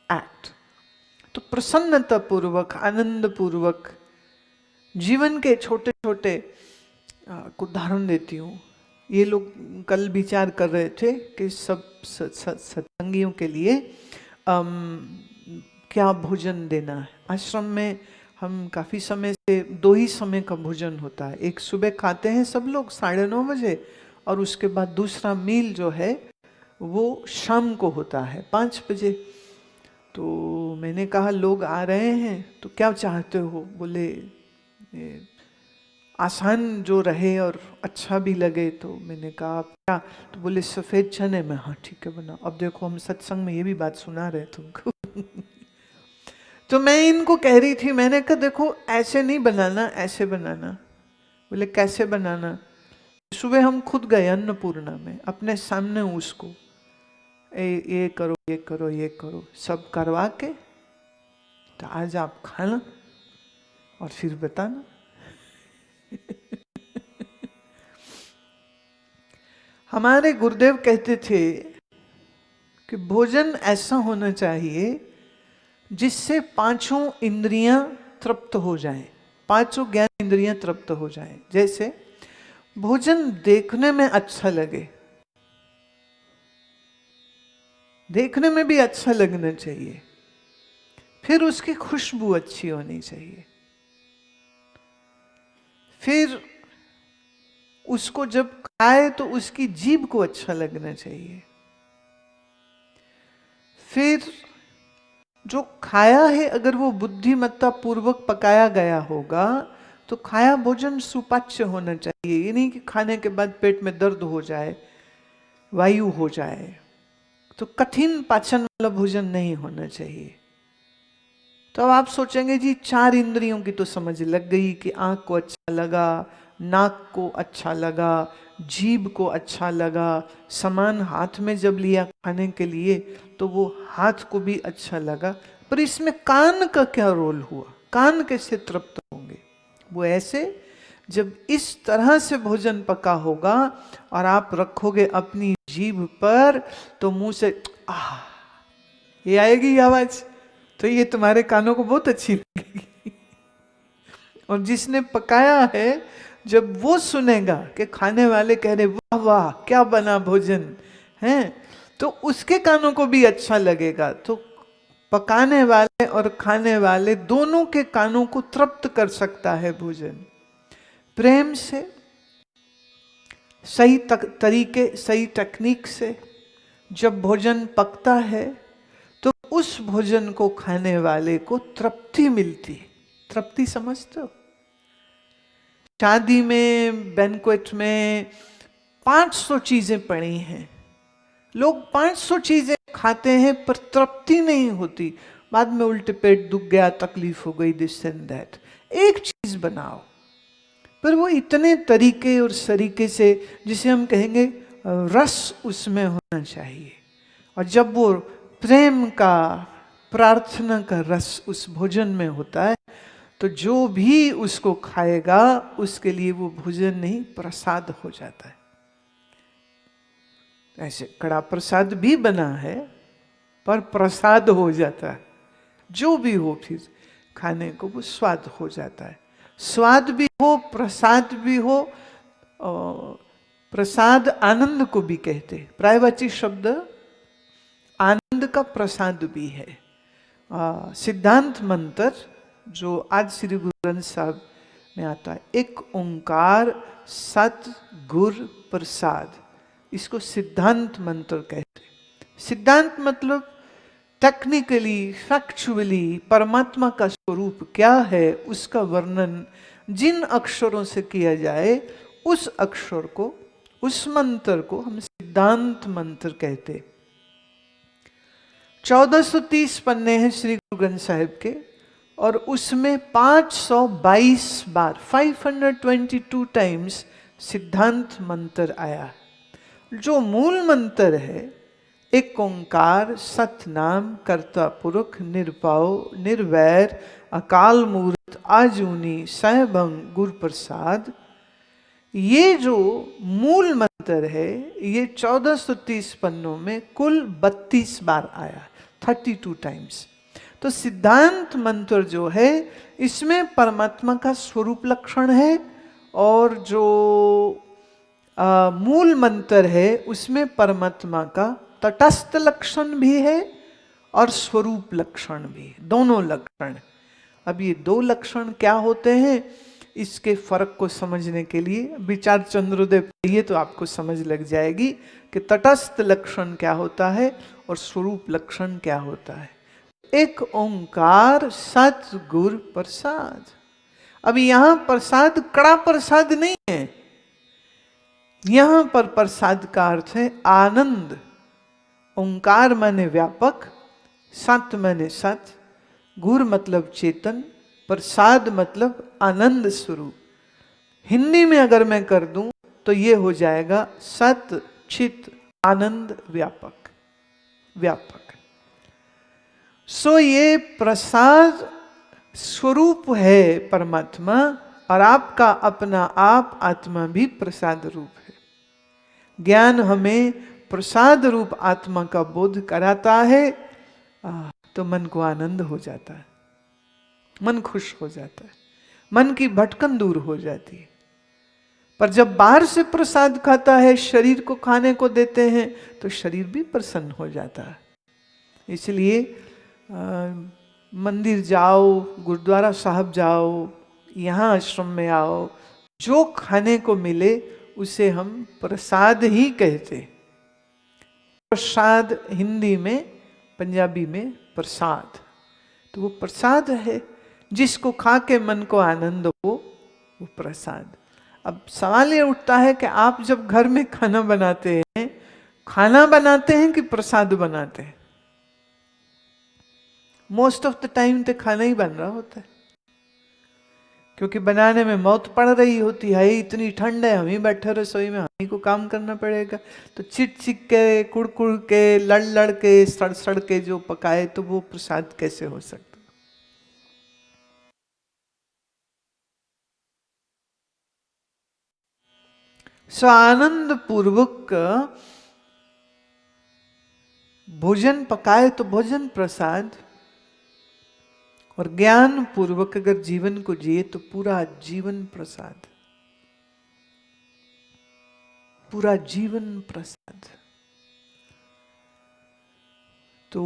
act. तो प्रसन्नता पूर्वक, आनंद पूर्वक जीवन के छोटे छोटे उदाहरण देती हूँ। ये लोग कल विचार कर रहे थे कि सब सत्संगियों के लिए क्या भोजन देना है। आश्रम में हम काफ़ी समय से 2 ही समय का भोजन होता है। एक सुबह खाते हैं सब लोग 9:30 बजे, और उसके बाद दूसरा मील जो है वो शाम को होता है 5 बजे। तो मैंने कहा लोग आ रहे हैं तो क्या चाहते हो? बोले आसान जो रहे और अच्छा भी लगे। तो मैंने कहा आप क्या? तो बोले सफ़ेद चने में। हाँ ठीक है बना। अब देखो हम सत्संग में ये भी बात सुना रहे तुमको। तो मैं इनको कह रही थी, मैंने कहा देखो ऐसे नहीं बनाना, ऐसे बनाना। बोले कैसे बनाना? सुबह हम खुद गए अन्नपूर्णा में, अपने सामने उसको ये करो ये करो ये करो सब करवा के, तो आज आप खाना और फिर बताना। हमारे गुरुदेव कहते थे कि भोजन ऐसा होना चाहिए जिससे 5 इंद्रियां तृप्त हो जाएं, 5 ज्ञान इंद्रियां तृप्त हो जाएं। जैसे भोजन देखने में अच्छा लगे, देखने में भी अच्छा लगना चाहिए, फिर उसकी खुशबू अच्छी होनी चाहिए, फिर उसको जब खाए तो उसकी जीभ को अच्छा लगना चाहिए, फिर जो खाया है अगर वो बुद्धिमत्ता पूर्वक पकाया गया होगा तो खाया भोजन सुपाच्य होना चाहिए। ये नहीं कि खाने के बाद पेट में दर्द हो जाए, वायु हो जाए। तो कठिन पाचन वाला भोजन नहीं होना चाहिए। तो अब आप सोचेंगे जी 4 इंद्रियों की तो समझ लग गई कि आंख को अच्छा लगा, नाक को अच्छा लगा, जीभ को अच्छा लगा, सामान हाथ में जब लिया खाने के लिए तो वो हाथ को भी अच्छा लगा। पर इसमें कान का क्या रोल हुआ? कान कैसे तृप्त होंगे? वो ऐसे जब इस तरह से भोजन पका होगा और आप रखोगे अपनी जीभ पर तो मुंह से ये आएगी आवाज, तो ये तुम्हारे कानों को बहुत अच्छी लगेगी। और जिसने पकाया है जब वो सुनेगा कि खाने वाले कह रहे वाह वाह क्या बना भोजन है, तो उसके कानों को भी अच्छा लगेगा। तो पकाने वाले और खाने वाले दोनों के कानों को तृप्त कर सकता है भोजन। प्रेम से, सही तरीके, सही टेक्निक से जब भोजन पकता है तो उस भोजन को खाने वाले को तृप्ति मिलती है। तृप्ति समझते हो? शादी में, बैंक्वेट में 500 चीजें पड़ी हैं, लोग 500 चीजें खाते हैं पर तृप्ति नहीं होती। बाद में उल्टे पेट दुख गया, तकलीफ हो गई, दिस एंड दैट। एक चीज बनाओ पर वो इतने तरीके और सरीके से जिसे हम कहेंगे रस उसमें होना चाहिए। और जब वो प्रेम का, प्रार्थना का रस उस भोजन में होता है तो जो भी उसको खाएगा उसके लिए वो भोजन नहीं प्रसाद हो जाता है। ऐसे कड़ा प्रसाद भी बना है पर प्रसाद हो जाता है। जो भी हो फिर खाने को वो स्वाद हो जाता है। स्वाद भी हो, प्रसाद भी हो। प्रसाद आनंद को भी कहते, प्रायवाची शब्द आनंद का प्रसाद भी है। सिद्धांत मंत्र जो आज श्री गुरु ग्रंथ साहब में आता है, एक ओंकार सत गुर प्रसाद, इसको सिद्धांत मंत्र कहते हैं। सिद्धांत मतलब टेक्निकली फैक्चुअली परमात्मा का स्वरूप क्या है उसका वर्णन जिन अक्षरों से किया जाए, उस अक्षर को, उस मंत्र को हम सिद्धांत मंत्र कहते। 1430 पन्ने हैं श्री गुरु ग्रंथ साहिब के, और उसमें 522 बार 522 टाइम्स सिद्धांत मंत्र आया। जो मूल मंत्र है, एक ओंकार सतनाम कर्ता पुरुष निर्भाव निर्वैर अकाल मूर्त आजूनी सहभंग गुरु प्रसाद, ये जो मूल मंत्र है ये 1430 पन्नों में कुल 32 बार आया, 32 टाइम्स। तो सिद्धांत मंत्र जो है इसमें परमात्मा का स्वरूप लक्षण है, और जो मूल मंत्र है उसमें परमात्मा का तटस्थ लक्षण भी है और स्वरूप लक्षण भी, दोनों लक्षण। अब ये दो लक्षण क्या होते हैं, इसके फर्क को समझने के लिए विचार चंद्रोदय पढ़िए तो आपको समझ लग जाएगी कि तटस्थ लक्षण क्या होता है और स्वरूप लक्षण क्या होता है। एक ओंकार सतगुर प्रसाद। अब यहां प्रसाद कड़ा प्रसाद नहीं है, यहां पर प्रसाद का अर्थ है आनंद। ओंकार माने व्यापक, सत माने सत, गुर मतलब चेतन, प्रसाद मतलब आनंद स्वरूप। हिंदी में अगर मैं कर दूं तो ये हो जाएगा सत चित आनंद व्यापक, व्यापक। सो ये प्रसाद स्वरूप है परमात्मा, और आपका अपना आप आत्मा भी प्रसाद रूप है। ज्ञान हमें प्रसाद रूप आत्मा का बोध कराता है, तो मन को आनंद हो जाता है, मन खुश हो जाता है, मन की भटकन दूर हो जाती है। पर जब बाहर से प्रसाद खाता है, शरीर को खाने को देते हैं, तो शरीर भी प्रसन्न हो जाता है। इसलिए मंदिर जाओ, गुरुद्वारा साहब जाओ, यहाँ आश्रम में आओ, जो खाने को मिले उसे हम प्रसाद ही कहते। प्रसाद हिंदी में, पंजाबी में प्रसाद, तो वो प्रसाद है। जिसको खा के मन को आनंद हो वो प्रसाद। अब सवाल ये उठता है कि आप जब घर में खाना बनाते हैं कि प्रसाद बनाते हैं? मोस्ट ऑफ द टाइम तो खाना ही बन रहा होता है, क्योंकि बनाने में मौत पड़ रही होती है। इतनी ठंड है, हम ही बैठे रसोई में, हम ही को काम करना पड़ेगा। तो चिट चिक के, कुड़ के, लड़ के, सड़ के जो पकाए, तो वो प्रसाद कैसे हो सकता? सो आनंद पूर्वक भोजन पकाए तो भोजन प्रसाद, और ज्ञान पूर्वक अगर जीवन को जिए तो पूरा जीवन प्रसाद, पूरा जीवन प्रसाद। तो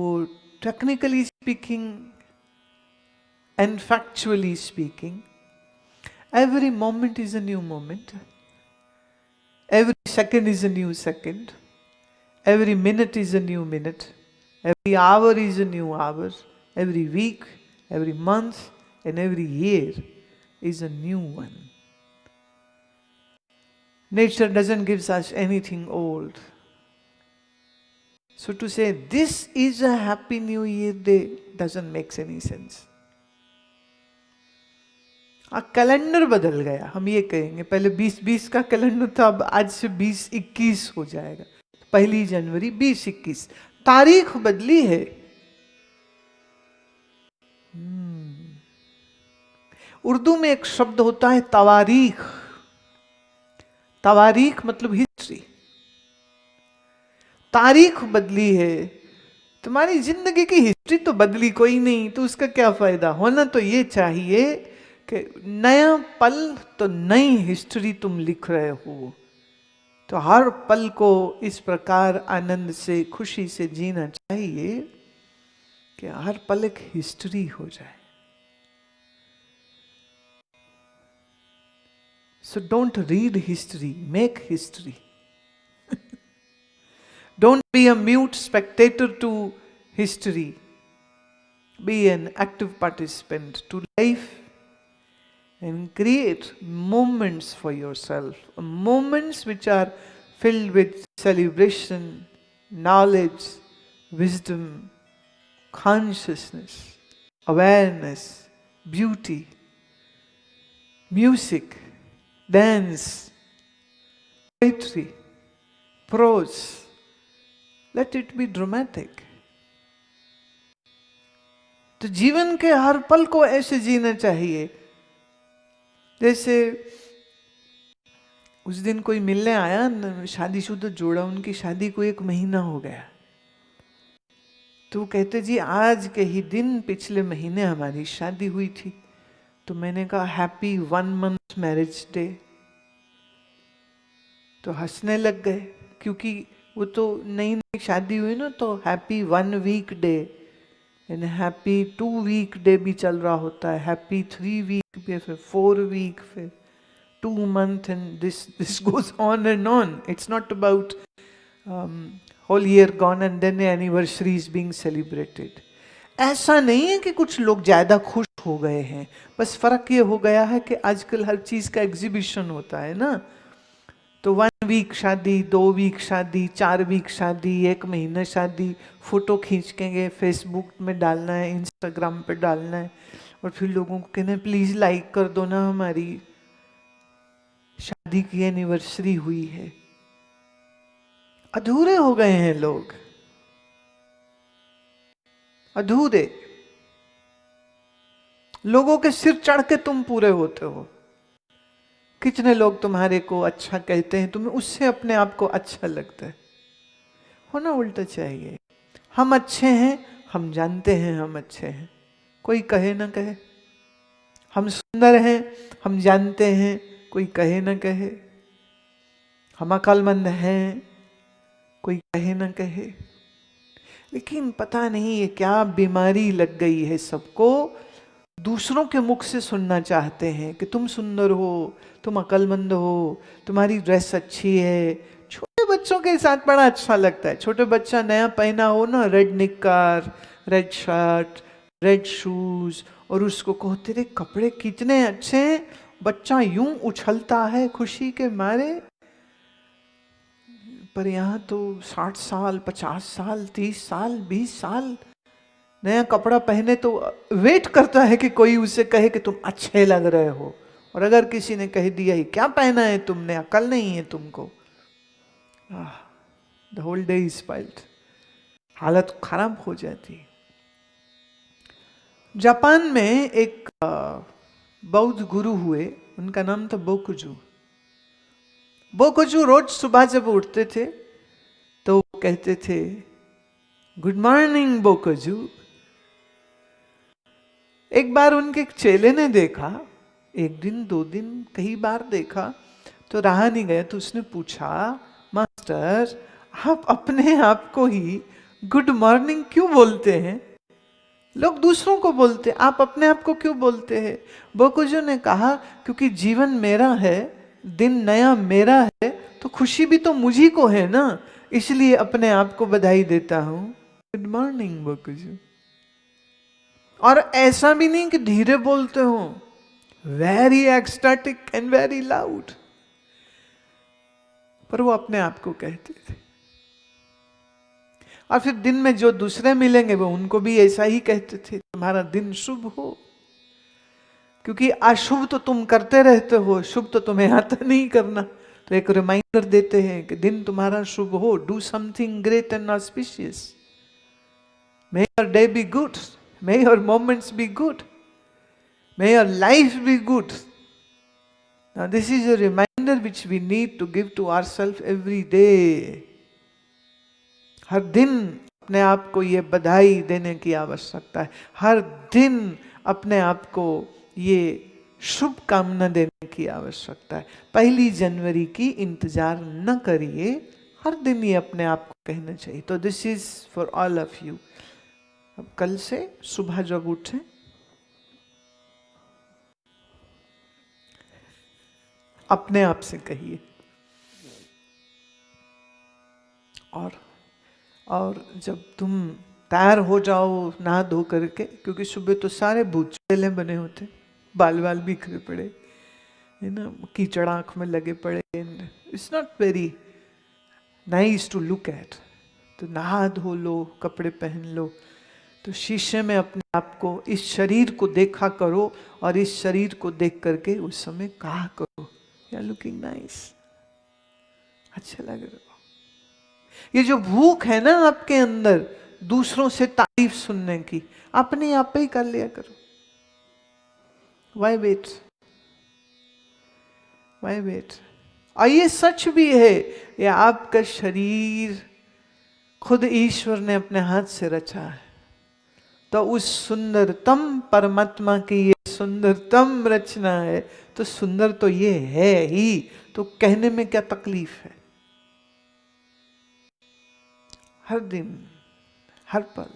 technically speaking and factually speaking, every moment is a new moment, every second is a new second, every minute is a new minute, every hour is a new hour, every week, every month, and every year is a new one. Nature doesn't give us anything old. So to say this is a happy new year day doesn't make any sense. Calendar बदल गया, हम ये कहेंगे। पहले 2020 का calendar था, अब आज से 2021 हो जाएगा। 1 जनवरी 2021, तारीख बदली है। उर्दू में एक शब्द होता है तवारीख। तवारीख मतलब हिस्ट्री। तारीख बदली है, तुम्हारी जिंदगी की हिस्ट्री तो बदली कोई नहीं, तो उसका क्या फायदा? होना तो ये चाहिए कि नया पल तो नई हिस्ट्री तुम लिख रहे हो, तो हर पल को इस प्रकार आनंद से खुशी से जीना चाहिए कि हर पल एक हिस्ट्री हो जाए। So don't read history, make history. Don't be a mute spectator to history. Be an active participant to life and create moments for yourself. Moments which are filled with celebration, knowledge, wisdom, consciousness, awareness, beauty, music, dance, poetry, prose. Let it be dramatic. तो जीवन के हर पल को ऐसे जीना चाहिए जैसे उस दिन कोई मिलने आया, शादीशुदा जोड़ा, उनकी शादी को 1 महीना हो गया। तो वो कहते जी आज के ही दिन पिछले महीने हमारी शादी हुई थी। तो मैंने कहा हैप्पी 1 मंथ मैरिज डे। तो हंसने लग गए क्योंकि वो तो नई नई शादी हुई ना, तो happy 1 week day and happy 2 week day भी चल रहा होता है, हैप्पी 3 वीक भी, फिर 4 वीक, फिर 2 month and this goes on and on. It's not about whole year gone and then the anniversary is being celebrated. ऐसा नहीं है कि कुछ लोग ज्यादा खुश हो गए हैं, बस फर्क ये हो गया है कि आजकल हर चीज का एग्जीबिशन होता है ना। तो 1 वीक शादी, 2 वीक शादी, 4 वीक शादी, 1 महीना शादी, फोटो खींच के फेसबुक में डालना है, इंस्टाग्राम पे डालना है, और फिर लोगों को कहना है प्लीज लाइक कर दो ना, हमारी शादी की एनिवर्सरी हुई है। अधूरे हो गए हैं लोग, अधूरे। लोगों के सिर चढ़ के तुम पूरे होते हो। कितने लोग तुम्हारे को अच्छा कहते हैं, तुम्हें उससे अपने आप को अच्छा लगता है। होना उल्टा चाहिए। हम अच्छे हैं, हम जानते हैं हम अच्छे हैं, कोई कहे ना कहे। हम सुंदर हैं, हम जानते हैं, कोई कहे ना कहे। हम अक्लमंद हैं, कोई कहे ना कहे। लेकिन पता नहीं ये क्या बीमारी लग गई है सबको, दूसरों के मुख से सुनना चाहते हैं कि तुम सुंदर हो, तुम अक्लमंद हो, तुम्हारी ड्रेस अच्छी है। छोटे बच्चों के साथ बड़ा अच्छा लगता है। छोटे बच्चा नया पहना हो ना, रेड निक्कर, रेड शर्ट, रेड शूज, और उसको कहो तेरे कपड़े कितने अच्छे हैं, बच्चा यूं उछलता है खुशी के मारे। पर यहाँ तो 60 साल, 50 साल, 30 साल, 20 साल नया कपड़ा पहने तो वेट करता है कि कोई उसे कहे कि तुम अच्छे लग रहे हो। और अगर किसी ने कह दिया ही क्या पहना है तुमने, अकल नहीं है तुमको, the whole day is spoiled, हालत खराब हो जाती। जापान में एक बौद्ध गुरु हुए, उनका नाम था बोकुजू। बोकुजू रोज सुबह जब उठते थे तो कहते थे गुड मॉर्निंग बोकुजू। एक बार उनके एक चेले ने देखा, 1 दिन 2 दिन कई बार देखा, तो रहा नहीं गया, तो उसने पूछा मास्टर आप अपने आप को ही गुड मॉर्निंग क्यों बोलते हैं? लोग दूसरों को बोलते, आप अपने आप को क्यों बोलते हैं? बोकुजू ने कहा क्योंकि जीवन मेरा है, दिन नया मेरा है, तो खुशी भी तो मुझी को है ना, इसलिए अपने आप को बधाई देता हूं। गुड मॉर्निंग बोकुजू। और ऐसा भी नहीं कि धीरे बोलते हो, very ecstatic and very loud, पर वो अपने आप को कहते थे। और फिर दिन में जो दूसरे मिलेंगे वो उनको भी ऐसा ही कहते थे, तुम्हारा दिन शुभ हो। क्योंकि अशुभ तो तुम करते रहते हो, शुभ तो तुम्हें आता नहीं करना, तो एक रिमाइंडर देते हैं कि दिन तुम्हारा शुभ हो, do something great and auspicious, may your day be good, may your moments be good, may your life be good. Now this is a reminder which we need to give to ourselves every day. हर दिन अपने आप को ये बधाई देने की आवश्यकता है, हर दिन अपने आप को ये शुभ कामना देने की आवश्यकता है। 1 जनवरी की इंतजार न करिए, हर दिन ये अपने आप को कहना चाहिए। तो this is for all of you. अब कल से सुबह जब उठे अपने आप से कहिए, और जब तुम तैयार हो जाओ नहा धो करके, क्योंकि सुबह तो सारे भूत चुड़ैले बने होते, बाल बाल बिखरे पड़े है ना, कीचड़ आंख में लगे पड़े, it's not very nice to look at. तो नहा धो लो, कपड़े पहन लो, तो शीशे में अपने आप को, इस शरीर को देखा करो, और इस शरीर को देख करके उस समय कहा करो, यू आर लुकिंग नाइस, अच्छा लग रहा हो। ये जो भूख है ना आपके अंदर दूसरों से तारीफ सुनने की, अपने आप ही कर लिया करो। Why wait, why wait. और ये सच भी है, ये आपका शरीर खुद ईश्वर ने अपने हाथ से रचा है। तो उस सुंदरतम परमात्मा की ये सुंदरतम रचना है, तो सुंदर तो ये है ही, तो कहने में क्या तकलीफ है। हर दिन, हर पल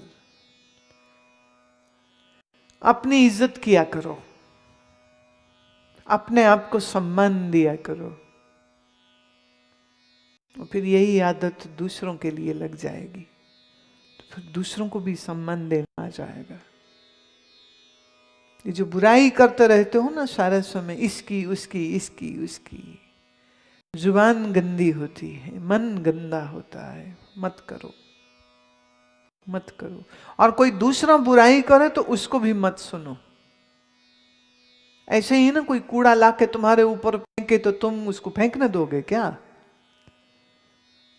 अपनी इज्जत किया करो, अपने आप को सम्मान दिया करो, और फिर यही आदत दूसरों के लिए लग जाएगी, तो फिर दूसरों को भी सम्मान देना आ जाएगा। ये जो बुराई करते रहते हो ना सारा समय, इसकी उसकी इसकी उसकी, जुबान गंदी होती है, मन गंदा होता है, मत करो, मत करो। और कोई दूसरा बुराई करे तो उसको भी मत सुनो। ऐसे ही ना, कोई कूड़ा लाके तुम्हारे ऊपर फेंके तो तुम उसको फेंकने दोगे क्या?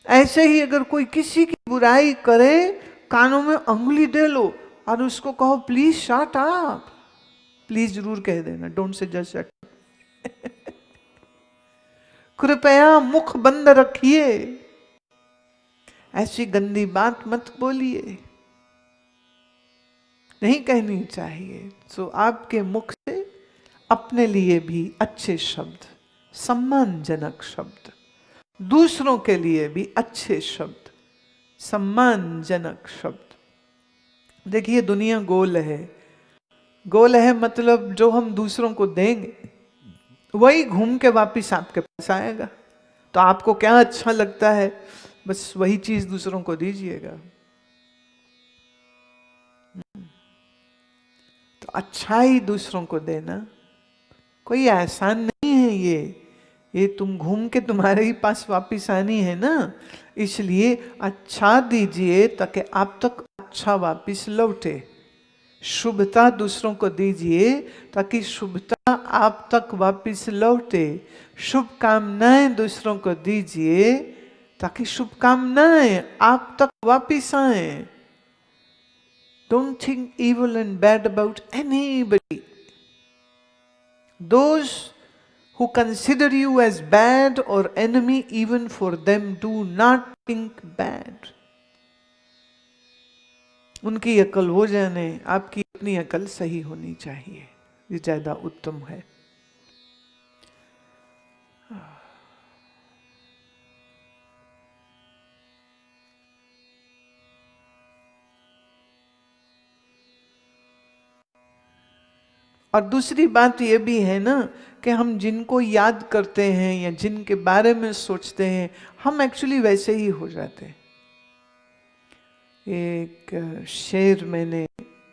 ऐसे ही अगर कोई किसी की बुराई करे, कानों में अंगुली दे लो और उसको कहो प्लीज शट अप। प्लीज जरूर कह देना, डोंट से जस्ट शट। कृपया मुख बंद रखिए, ऐसी गंदी बात मत बोलिए, नहीं कहनी चाहिए। सो आपके मुख से अपने लिए भी अच्छे शब्द, सम्मानजनक शब्द, दूसरों के लिए भी अच्छे शब्द, सम्मानजनक शब्द। देखिए दुनिया गोल है, गोल है मतलब जो हम दूसरों को देंगे वही घूम के वापिस आपके पास आएगा। तो आपको क्या अच्छा लगता है, बस वही चीज दूसरों को दीजिएगा। तो अच्छाई दूसरों को देना कोई आसान नहीं है। ये तुम घूम के तुम्हारे ही पास वापिस आनी है ना, इसलिए अच्छा दीजिए ताकि आप तक अच्छा वापिस लौटे। शुभता दूसरों को दीजिए ताकि शुभता आप तक वापिस लौटे। शुभकामनाएं दूसरों को दीजिए ताकि शुभकामनाएं आप तक वापिस आए। Don't think evil and bad about anybody. Those who consider you as bad or enemy, even for them do not think bad. उनकी अकल वो जाने, आपकी अपनी अकल सही होनी चाहिए, ये ज्यादा उत्तम है। और दूसरी बात ये भी है ना कि हम जिनको याद करते हैं या जिनके बारे में सोचते हैं, हम एक्चुअली वैसे ही हो जाते हैं। एक शेर मैंने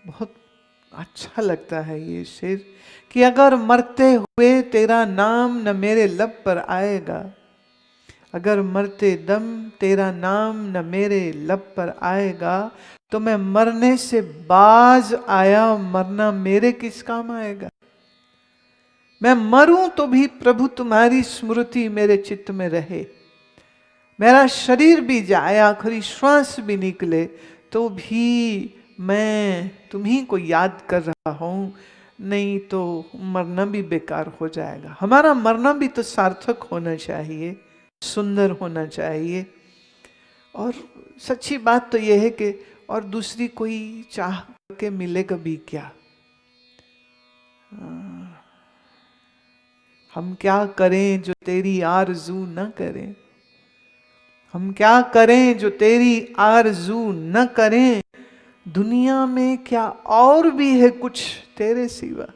बहुत अच्छा लगता है ये शेर, कि अगर मरते हुए तेरा नाम न मेरे लब पर आएगा, अगर मरते दम तेरा नाम न मेरे लब पर आएगा, तो मैं मरने से बाज आया, मरना मेरे किस काम आएगा। मैं मरूं तो भी प्रभु तुम्हारी स्मृति मेरे चित्त में रहे। मेरा शरीर भी जाए, आखिरी श्वास भी निकले, तो भी मैं तुम्ही को याद कर रहा हूं, नहीं तो मरना भी बेकार हो जाएगा। हमारा मरना भी तो सार्थक होना चाहिए, सुंदर होना चाहिए। और सच्ची बात तो यह है कि और दूसरी कोई चाह के मिलेगा भी क्या। हम क्या करें जो तेरी आरज़ू न करें, हम क्या करें जो तेरी आरज़ू न करें, दुनिया में क्या और भी है कुछ तेरे सिवा,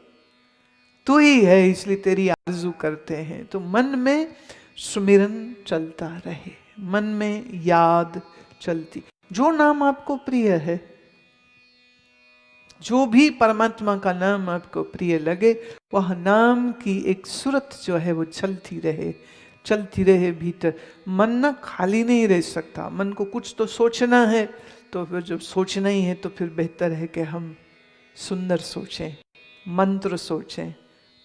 तू ही है इसलिए तेरी आरज़ू करते हैं। तो मन में सुमिरन चलता रहे, मन में याद चलती, जो नाम आपको प्रिय है, जो भी परमात्मा का नाम आपको प्रिय लगे, वह नाम की एक सूरत जो है वो चलती रहे, चलती रहे भीतर। मन ना खाली नहीं रह सकता, मन को कुछ तो सोचना है, तो फिर जब सोचना ही है तो फिर बेहतर है कि हम सुंदर सोचें, मंत्र सोचें,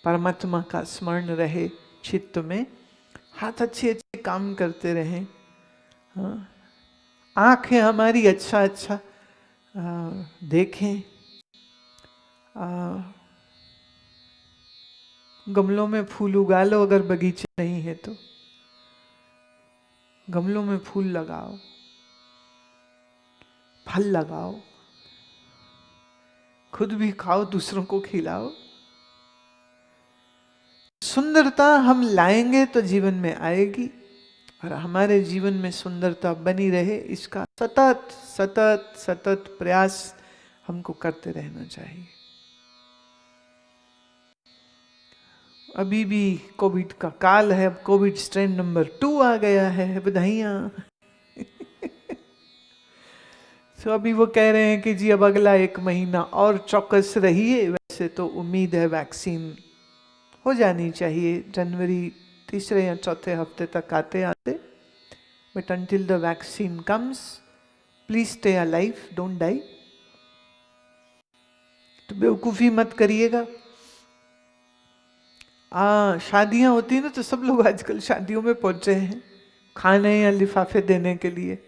परमात्मा का स्मरण रहे चित्त में, हाथ अच्छे अच्छे काम करते रहें, हाँ, आँखें हमारी अच्छा अच्छा देखें, गमलों में फूल उगा लो, अगर बगीचे नहीं है तो गमलों में फूल लगाओ, फल लगाओ, खुद भी खाओ, दूसरों को खिलाओ। सुंदरता हम लाएंगे तो जीवन में आएगी, और हमारे जीवन में सुंदरता बनी रहे, इसका सतत सतत सतत प्रयास हमको करते रहना चाहिए। अभी भी कोविड का काल है, अब कोविड स्ट्रेन नंबर 2 आ गया है, बधाइयाँ। तो अभी वो कह रहे हैं कि जी अब अगला 1 महीना और चौकस रहिए, वैसे तो उम्मीद है वैक्सीन हो जानी चाहिए जनवरी 3 या 4 हफ्ते तक आते आते, but until the vaccine comes please stay alive, don't die. तो बेवकूफ़ी मत करिएगा। शादियां होती है ना, तो सब लोग आजकल शादियों में पहुंचे हैं खाने या लिफाफे देने के लिए,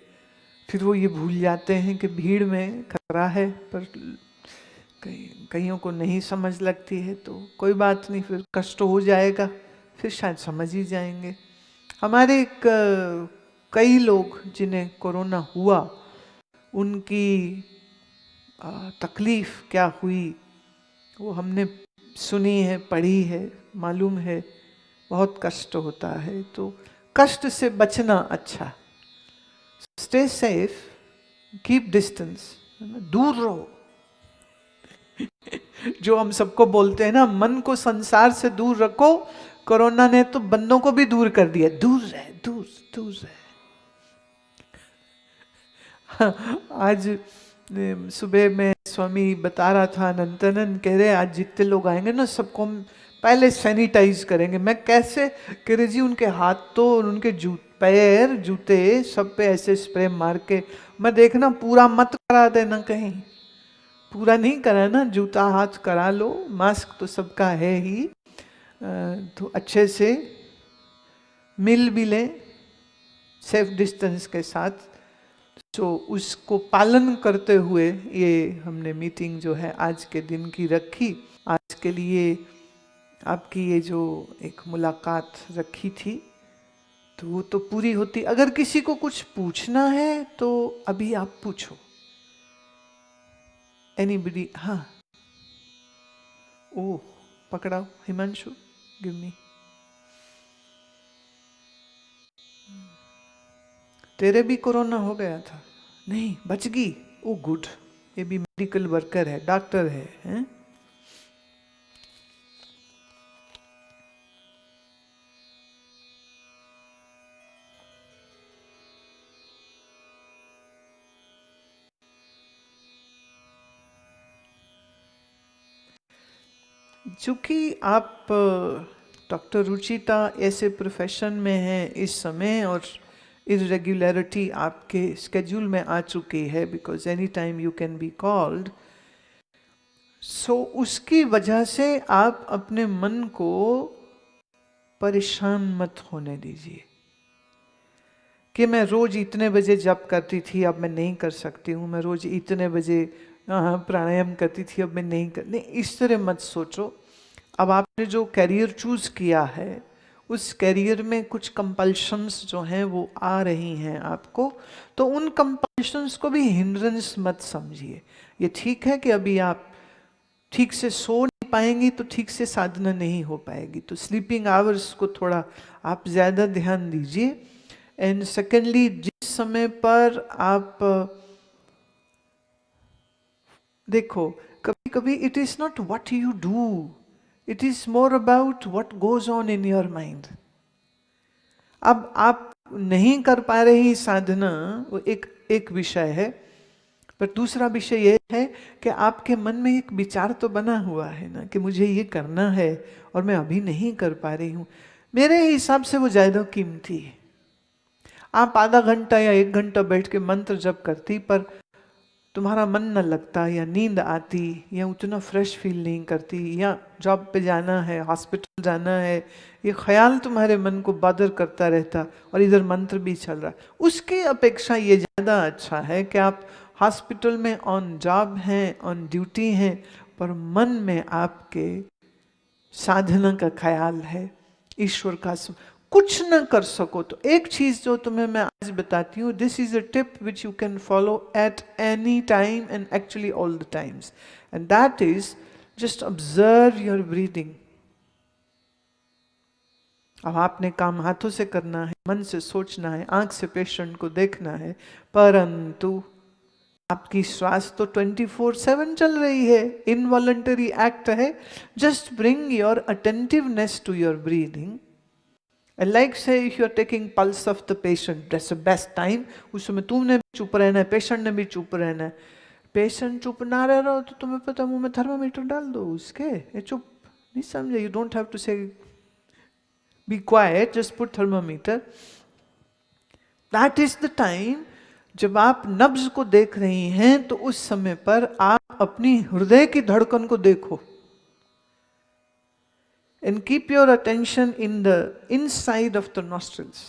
फिर वो ये भूल जाते हैं कि भीड़ में खतरा है, पर कईयों को नहीं समझ लगती है, तो कोई बात नहीं, फिर कष्ट हो जाएगा, फिर शायद समझ ही जाएंगे। हमारे कई लोग जिन्हें कोरोना हुआ, उनकी तकलीफ क्या हुई वो हमने सुनी है, पढ़ी है, मालूम है, बहुत कष्ट होता है। तो कष्ट से बचना अच्छा, स्टे सेफ, कीप डिस्टेंस, दूर रहो। जो हम सबको बोलते हैं ना, मन को संसार से दूर रखो, कोरोना ने तो बंदों को भी दूर कर दिया, दूर रहे, दूर दूर रहे। आज सुबह में स्वामी बता रहा था, अनंतानंद कह रहे आज जितने लोग आएंगे ना, सबको हम पहले सैनिटाइज करेंगे। मैं कैसे? कह रहे जी उनके हाथ तो और उनके पैर जूते सब पे ऐसे स्प्रे मार के, मैं देखना पूरा मत करा देना, कहीं पूरा नहीं करा ना, जूता हाथ करा लो, मास्क तो सबका है ही, तो अच्छे से मिल भी लें सेफ डिस्टेंस के साथ। तो उसको पालन करते हुए ये हमने मीटिंग जो है आज के दिन की रखी। आज के लिए आपकी ये जो एक मुलाकात रखी थी, तो वो तो पूरी होती। अगर किसी को कुछ पूछना है तो अभी आप पूछो, एनीबडी। हाँ, ओह पकड़ाओ हिमांशु, गिव मी। तेरे भी कोरोना हो गया था? नहीं, बच गई, ओ गुड। ये भी मेडिकल वर्कर है, डॉक्टर है, हैं? चूंकि आप डॉक्टर रुचिता ऐसे प्रोफेशन में हैं इस समय, और इरेगुलरिटी आपके स्केड्यूल में आ चुकी है, because any time you can be called, so उसकी वजह से आप अपने मन को परेशान मत होने दीजिए कि मैं रोज इतने बजे जप करती थी अब मैं नहीं कर सकती हूँ, मैं रोज इतने बजे प्राणायाम करती थी अब मैं नहीं, इस तरह मत सोचो। अब आपने जो कैरियर चूज किया है, उस कैरियर में कुछ कंपल्शंस जो हैं वो आ रही हैं आपको, तो उन कंपल्शंस को भी हिंड्रेंस मत समझिए। ये ठीक है कि अभी आप ठीक से सो नहीं पाएंगी तो ठीक से साधना नहीं हो पाएगी। तो स्लीपिंग आवर्स को थोड़ा आप ज़्यादा ध्यान दीजिए। एंड सेकेंडली, जिस समय पर आप देखो, कभी कभी it is not what you do, it is more about what goes on in your mind. अब आप नहीं कर पा रही साधना, वो एक विषय है, पर दूसरा विषय ये है कि आपके मन में एक विचार तो बना हुआ है ना कि मुझे ये करना है और मैं अभी नहीं कर पा रही हूँ। मेरे हिसाब से वो ज़्यादा कीमती है। आप आधा घंटा या 1 घंटा बैठ के मंत्र जप करती, पर तुम्हारा मन न लगता, या नींद आती, या उतना फ्रेश फील नहीं करती, या जॉब पे जाना है, हॉस्पिटल जाना है, ये ख्याल तुम्हारे मन को बादर करता रहता और इधर मंत्र भी चल रहा, उसकी अपेक्षा ये ज़्यादा अच्छा है कि आप हॉस्पिटल में ऑन जॉब हैं, ऑन ड्यूटी हैं, पर मन में आपके साधना का ख्याल है, ईश्वर का। कुछ न कर सको तो एक चीज जो तुम्हें मैं आज बताती हूँ, this is a tip which you can follow at any time and actually all the times, and that is just observe your breathing. अब आपने काम हाथों से करना है, मन से सोचना है, आंख से पेशेंट को देखना है, परंतु आपकी श्वास तो 24/7 चल रही है, इनवॉलंटरी एक्ट है। Just bring your attentiveness to your breathing, and like say if you are taking pulse of the patient, that's the best time। उस समय तुमने भी चुप रहना है, पेशेंट ने भी चुप रहना है। पेशेंट चुप ना रह रहा हो तो तुम्हें पता, मुंह में थर्मामीटर डाल दो उसके, ये चुप नहीं समझे, you don't have to say be quiet, just put thermometer. That is the time जब आप नब्ज को देख रही हैं, तो उस समय पर आप अपनी हृदय की धड़कन को देखो, and keep your attention in the inside of the nostrils,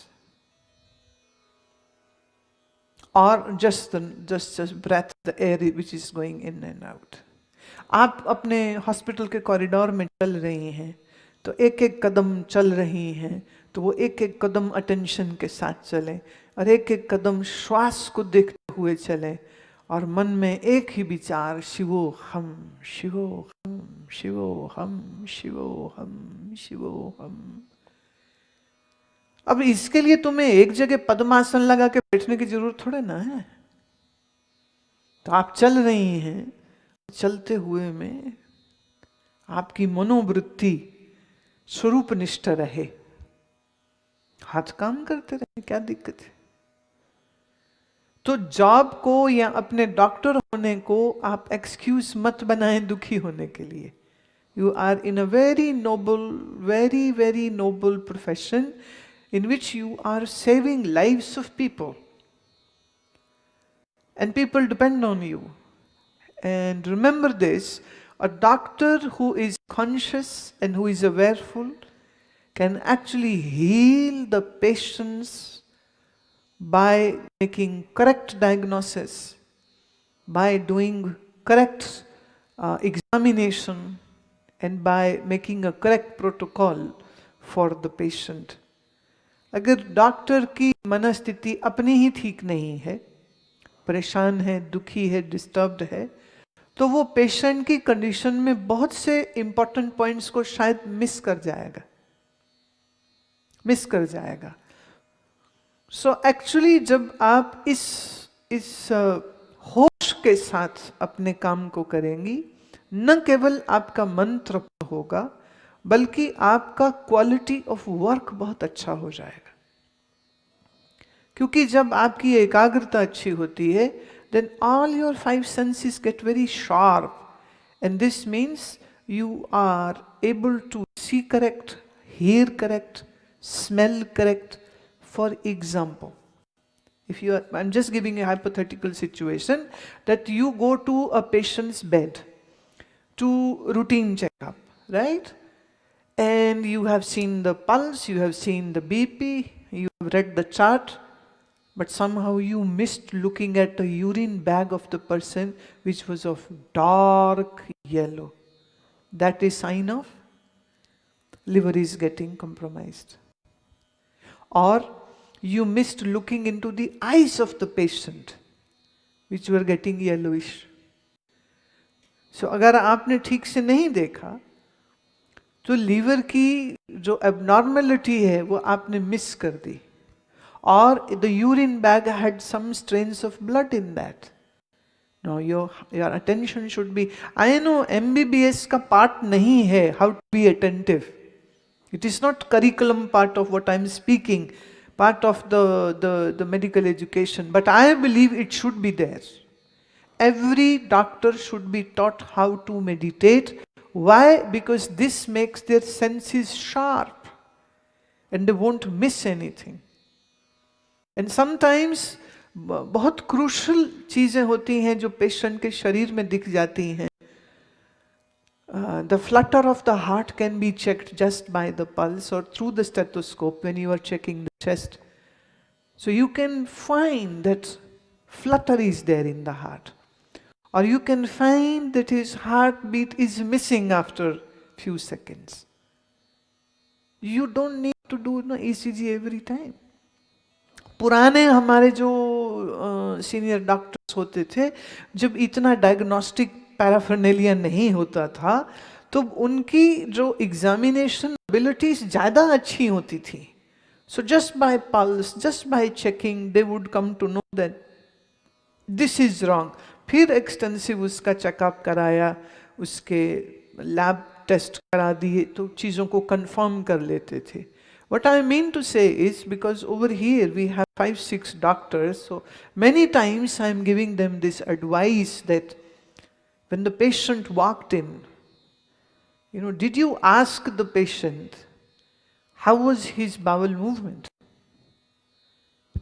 or just breath, the air which is going in and out। आप अपने हॉस्पिटल के कॉरिडोर में चल रही हैं, तो एक एक कदम चल रही हैं, तो वो एक एक कदम अटेंशन के साथ चलें, और एक एक कदम श्वास को देखते हुए चलें, और मन में एक ही विचार, शिवो हम, शिवो हम, शिवो हम, शिवो हम, शिवो हम। अब इसके लिए तुम्हें एक जगह पद्मासन लगा के बैठने की जरूरत थोड़े ना है। तो आप चल रही हैं, चलते हुए में आपकी मनोवृत्ति स्वरूप निष्ठ रहे, हाथ काम करते रहे, क्या दिक्कत है। तो जॉब को या अपने डॉक्टर होने को आप एक्सक्यूज मत बनाएं दुखी होने के लिए। You are in a very noble profession in which you are saving lives of people, and people depend on you. And remember this, a doctor who is conscious and who is awareful can actually heal the patients by making correct diagnosis, by doing correct examination, and by making a correct protocol for the patient. अगर doctor की मनस्थिति अपनी ही ठीक नहीं है, परेशान है, दुखी है, डिस्टर्ब्ड है, तो वो पेशेंट की कंडीशन में बहुत से इंपॉर्टेंट पॉइंट्स को शायद मिस कर जाएगा। सो एक्चुअली जब आप इस होश के साथ अपने काम को करेंगी, न केवल आपका मन तृप्त होगा, बल्कि आपका क्वालिटी ऑफ वर्क बहुत अच्छा हो जाएगा। क्योंकि जब आपकी एकाग्रता अच्छी होती है, then all your 5 senses get very sharp, and this means you are able to see correct, hear correct, smell correct. For example, if you are, I'm just giving a hypothetical situation that you go to a patient's bed to routine checkup, right? And you have seen the pulse, you have seen the BP, you have read the chart, but somehow you missed looking at the urine bag of the person, which was of dark yellow. That is sign of liver is getting compromised. Or you missed looking into the eyes of the patient, which were getting yellowish. So अगर आपने ठीक से नहीं देखा, तो liver की जो abnormality है वो आपने मिस कर दी, और the urine bag had some strains of blood in that. No, your attention should be, I know MBBS का पार्ट नहीं है how to be attentive. It is not curriculum part of what I am speaking, part of the medical education, but I believe it should be there. Every doctor should be taught how to meditate. Why? Because this makes their senses sharp and they won't miss anything. And sometimes बहुत crucial चीजें होती हैं जो patient के शरीर में दिख जाती हैं. The flutter of the heart can be checked just by the pulse or through the stethoscope when you are checking the chest. So you can find that flutter is there in the heart. Or you can find that his heartbeat is missing after few seconds. You don't need to do ECG every time. पुराने हमारे जो senior doctors होते थे, जब इतना diagnostic paraphernalia नहीं होता था, तो उनकी जो एग्जामिनेशन एबिलिटीज ज़्यादा अच्छी होती थी. So just by pulse, just by checking, they would come to know that this is wrong. फिर एक्सटेंसिव उसका चेकअप कराया, उसके लैब टेस्ट करा दिए, तो चीज़ों को कंफर्म कर लेते थे. What I mean to say is, because over here we have 5-6 doctors, so many times I am giving them this advice that when the patient walked in, did you ask the patient how was his bowel movement?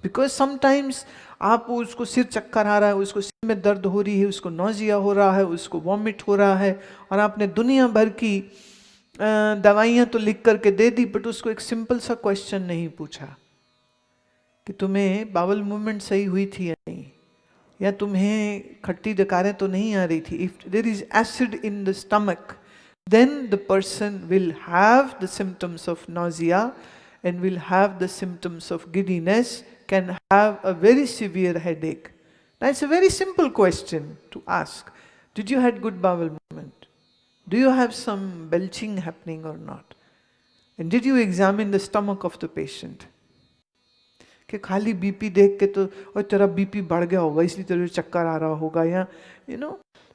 Because sometimes आप उसको सिर चक्कर आ रहा है, उसको सिर में दर्द हो रही है, उसको नौजिया हो रहा है, उसको वॉमिट हो रहा है, और आपने दुनिया भर की दवाइयाँ तो लिख करके दे दी, बट उसको एक सिंपल सा क्वेश्चन नहीं पूछा कि तुम्हें बावल मूवमेंट सही हुई थी या नहीं, या तुम्हें खट्टी डकारें तो नहीं आ रही थी. If there is acid in the stomach, then the person will have the symptoms of nausea and will have the symptoms of giddiness, can have a very severe headache. That's a very simple question to ask. Did you had good bowel movement? Do you have some belching happening or not? And did you examine the stomach of the patient? कि खाली BP देख के तो और तेरा BP बढ़ गया होगा इसलिए तेरे चक्कर आ रहा होगा, या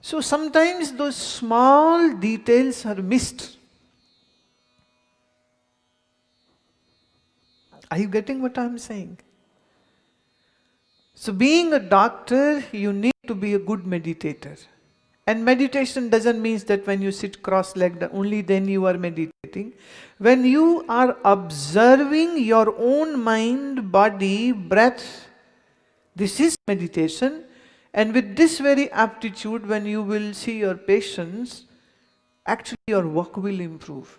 So sometimes those small details are missed. Are you getting what I'm saying? So being a doctor, you need to be a good meditator. And meditation doesn't mean that when you sit cross-legged, only then you are meditating. When you are observing your own mind, body, breath, this is meditation. And with this very aptitude, when you will see your patients, actually your work will improve.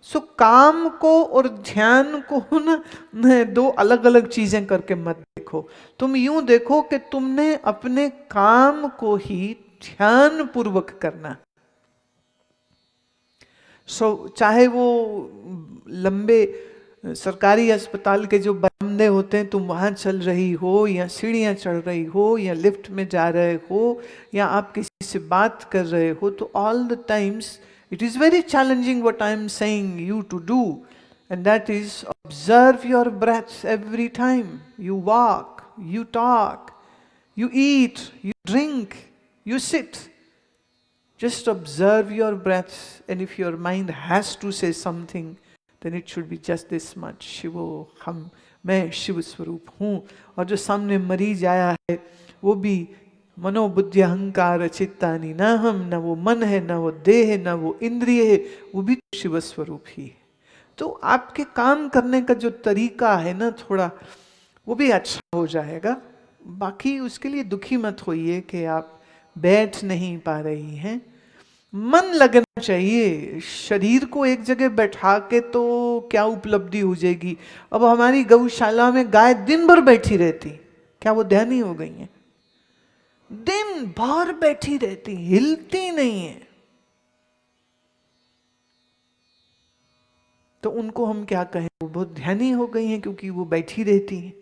So काम को और ध्यान को ना दो अलग अलग चीजें करके मत देखो. तुम यूं देखो कि तुमने अपने काम को ही ध्यान पूर्वक करना. चाहे वो लंबे सरकारी अस्पताल के जो बरामदे होते हैं, तुम वहां चल रही हो, या सीढ़ियां चढ़ रही हो, या लिफ्ट में जा रहे हो, या आप किसी से बात कर रहे हो, तो all the times it is very challenging what I am saying you to do, and that is observe your breath every time you walk, you talk, you eat, you drink, you sit. Just observe your breath, and if your mind has to say something, then it should be just this much. शिवो हम, मैं शिव स्वरूप हूँ. और जो सामने मरीज आया है वो भी मनोबुद्धि अहंकार चित्तानि न हम, न वो मन है, न वो देह है, न वो इंद्रिय है, वो भी शिव स्वरूप ही है. तो आपके काम करने का जो तरीका है ना, थोड़ा वो भी अच्छा हो जाएगा. बाकी उसके लिए दुखी मत होइए कि आप बैठ नहीं पा रही हैं. मन लगना चाहिए. शरीर को एक जगह बैठा के तो क्या उपलब्धि हो जाएगी. अब हमारी गौशाला में गाय दिन भर बैठी रहती, क्या वो ध्यानी हो गई है? दिन भर बैठी रहती, हिलती नहीं है. तो उनको हम क्या कहें? वो बहुत ध्यानी हो गई हैं क्योंकि वो बैठी रहती हैं.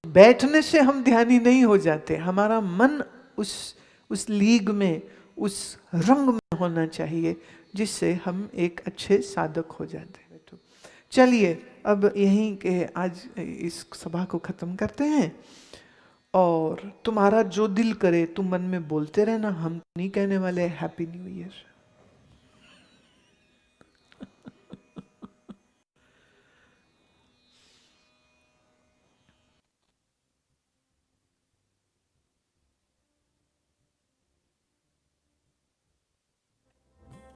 बैठने से हम ध्यानी नहीं हो जाते. हमारा मन उस लीग में, उस रंग में होना चाहिए जिससे हम एक अच्छे साधक हो जाते हैं। तो चलिए अब यहीं के आज इस सभा को ख़त्म करते हैं, और तुम्हारा जो दिल करे तुम मन में बोलते रहना, हम नहीं कहने वाले हैप्पी न्यू ईयर।